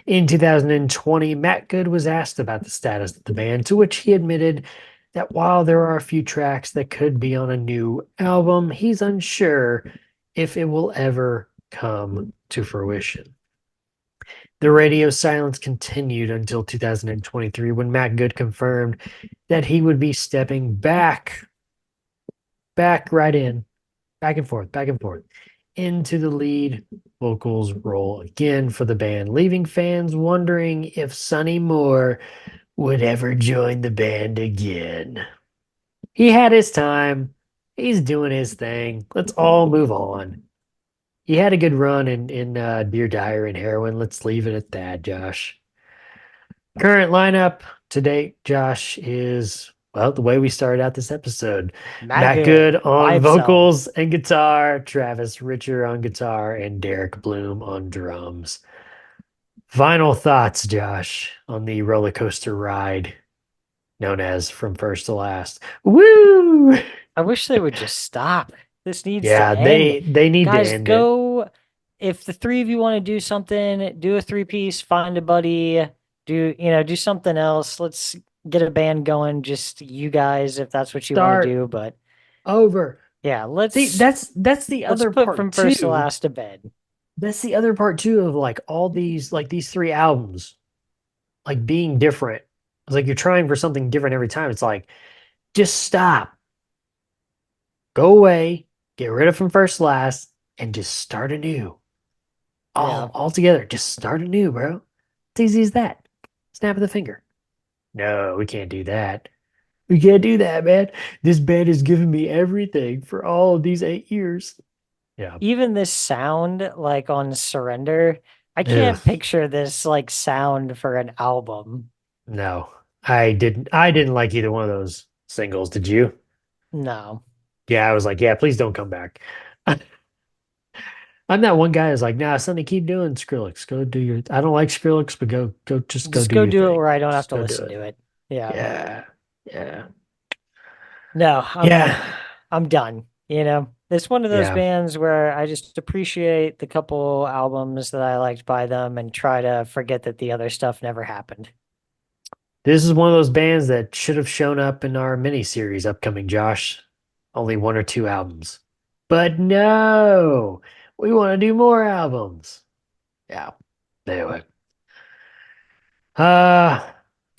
[SPEAKER 2] In 2020, Matt Good was asked about the status of the band, to which he admitted that while there are a few tracks that could be on a new album, he's unsure if it will ever come to fruition. The radio silence continued until 2023, when Matt Good confirmed that he would be stepping back right in, back and forth, into the lead vocals role again for the band, leaving fans wondering if Sonny Moore would ever join the band again. He had his time. He's doing his thing. Let's all move on. He had a good run in Dear Diary and Heroin. Let's leave it at that, Josh. Current lineup to date, Josh, is, well, the way we started out this episode. Matt Good on vocals and guitar, Travis Richer on guitar, and Derek Bloom on drums. Final thoughts, Josh, on the roller coaster ride known as From First to Last. Woo!
[SPEAKER 4] I wish they would just stop. This needs
[SPEAKER 2] Yeah,
[SPEAKER 4] to end.
[SPEAKER 2] they need
[SPEAKER 4] Guys,
[SPEAKER 2] to end it.
[SPEAKER 4] go if the three of you want to do something, do a 3-piece, find a buddy, do something else. Let's get a band going, just you guys, if that's what you want
[SPEAKER 2] Start
[SPEAKER 4] to do. But
[SPEAKER 2] over.
[SPEAKER 4] yeah, let's
[SPEAKER 2] See, that's the
[SPEAKER 4] let's
[SPEAKER 2] other
[SPEAKER 4] put
[SPEAKER 2] part
[SPEAKER 4] from first to
[SPEAKER 2] too.
[SPEAKER 4] last to bed.
[SPEAKER 2] That's the other part too of like all these like these 3 albums like being different. It's like you're trying for something different every time. It's like just stop. Go away, get rid of from first to last, and just start anew. All together. Just start anew, bro. It's easy as that. Snap of the finger. No, we can't do that. We can't do that, man. This band has given me everything for all of these 8 years. Yeah.
[SPEAKER 4] Even this sound, like on Surrender, I can't
[SPEAKER 2] Ugh.
[SPEAKER 4] picture this like sound for an album.
[SPEAKER 2] No, I didn't. I didn't like either one of those singles. Did you?
[SPEAKER 4] No.
[SPEAKER 2] Yeah, I was like, yeah, please don't come back. I'm that one guy who's like, nah, Sonny, keep doing Skrillex. Go do your. I don't like Skrillex, but go, just
[SPEAKER 4] Just
[SPEAKER 2] do
[SPEAKER 4] go
[SPEAKER 2] your
[SPEAKER 4] do it
[SPEAKER 2] thing.
[SPEAKER 4] where I don't have
[SPEAKER 2] Just
[SPEAKER 4] to
[SPEAKER 2] go do
[SPEAKER 4] listen to it. Yeah.
[SPEAKER 2] Yeah, yeah,
[SPEAKER 4] No,
[SPEAKER 2] yeah,
[SPEAKER 4] I'm done. It's one of those
[SPEAKER 2] yeah.
[SPEAKER 4] bands where I just appreciate the couple albums that I liked by them and try to forget that the other stuff never happened.
[SPEAKER 2] This is one of those bands that should have shown up in our mini series upcoming, Josh. Only 1 or 2 albums, but no, we want to do more albums. Yeah. Anyway.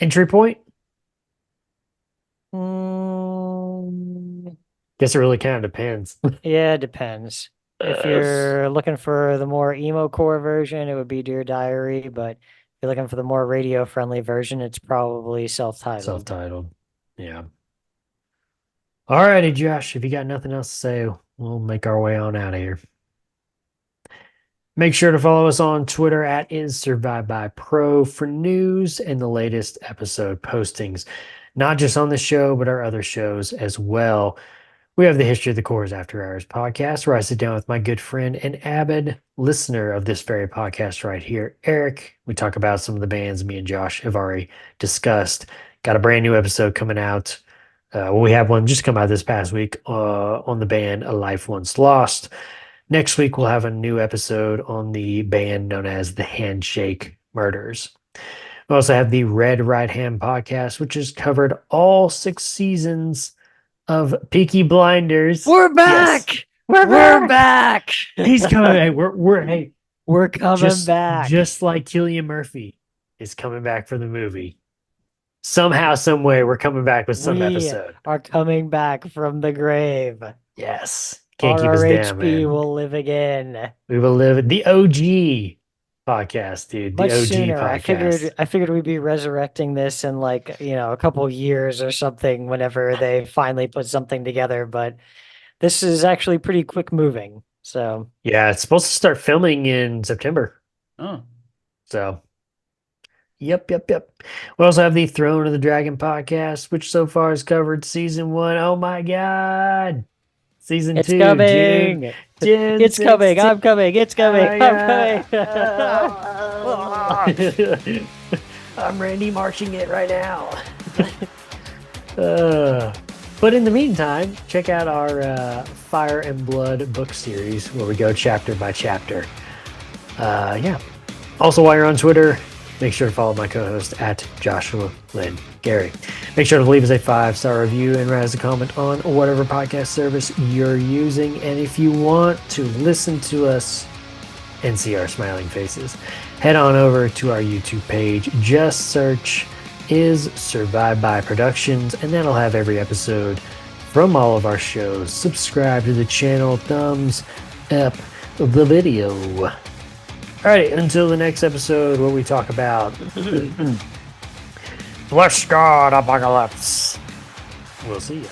[SPEAKER 2] Entry point?
[SPEAKER 4] Mm,
[SPEAKER 2] Guess it really kind of depends.
[SPEAKER 4] yeah, it depends. If you're looking for the more emo core version, it would be Dear Diary, but if you're looking for the more radio friendly version, it's probably self-titled.
[SPEAKER 2] Self-titled. Yeah. Alrighty, Josh. If you got nothing else to say, we'll make our way on out of here. Make sure to follow us on Twitter at InSurviveByPro for news and the latest episode postings, not just on the show, but our other shows as well. We have the History of the Cores After Hours podcast, where I sit down with my good friend and avid listener of this very podcast right here, Eric. We talk about some of the bands me and Josh have already discussed. Got a brand new episode coming out. We have one just come out this past week on the band A Life Once Lost. Next week, we'll have a new episode on the band known as the Handshake Murders. We also have the Red Right Hand podcast, which has covered all 6 seasons of Peaky Blinders.
[SPEAKER 4] We're back.
[SPEAKER 2] Yes.
[SPEAKER 4] We're back.
[SPEAKER 2] He's coming back.
[SPEAKER 4] We're coming back.
[SPEAKER 2] Just like Cillian Murphy is coming back for the movie. Somehow, some way, we're coming back with some episode.
[SPEAKER 4] Are coming back from the grave.
[SPEAKER 2] Yes. Can't keep us down,
[SPEAKER 4] RRHP
[SPEAKER 2] man.
[SPEAKER 4] will live again.
[SPEAKER 2] We will live the OG podcast, dude. The
[SPEAKER 4] Much
[SPEAKER 2] OG
[SPEAKER 4] sooner.
[SPEAKER 2] podcast.
[SPEAKER 4] I figured we'd be resurrecting this in like, a couple years or something whenever they finally put something together, but this is actually pretty quick moving. So
[SPEAKER 2] Yeah, it's supposed to start filming in September.
[SPEAKER 1] Oh,
[SPEAKER 2] So Yep. We also have the Throne of the Dragon podcast, which so far has covered season 1. Oh my god. Season
[SPEAKER 4] it's
[SPEAKER 2] 2.
[SPEAKER 4] coming.
[SPEAKER 2] June
[SPEAKER 4] It's coming.
[SPEAKER 2] 16th.
[SPEAKER 4] I'm coming. It's coming. I'm
[SPEAKER 2] coming. I'm Randy marching it right now. But in the meantime, check out our Fire and Blood book series where we go chapter by chapter. Yeah. Also, while you're on Twitter, make sure to follow my co-host at Joshua Lynn Gary. Make sure to leave us a 5-star review and write us a comment on whatever podcast service you're using. And if you want to listen to us and see our smiling faces, head on over to our YouTube page. Just search Is Survived By Productions, and that'll have every episode from all of our shows. Subscribe to the channel, thumbs up the video. Alrighty, until the next episode where we talk about Flesh God Apocalypse. We'll see you.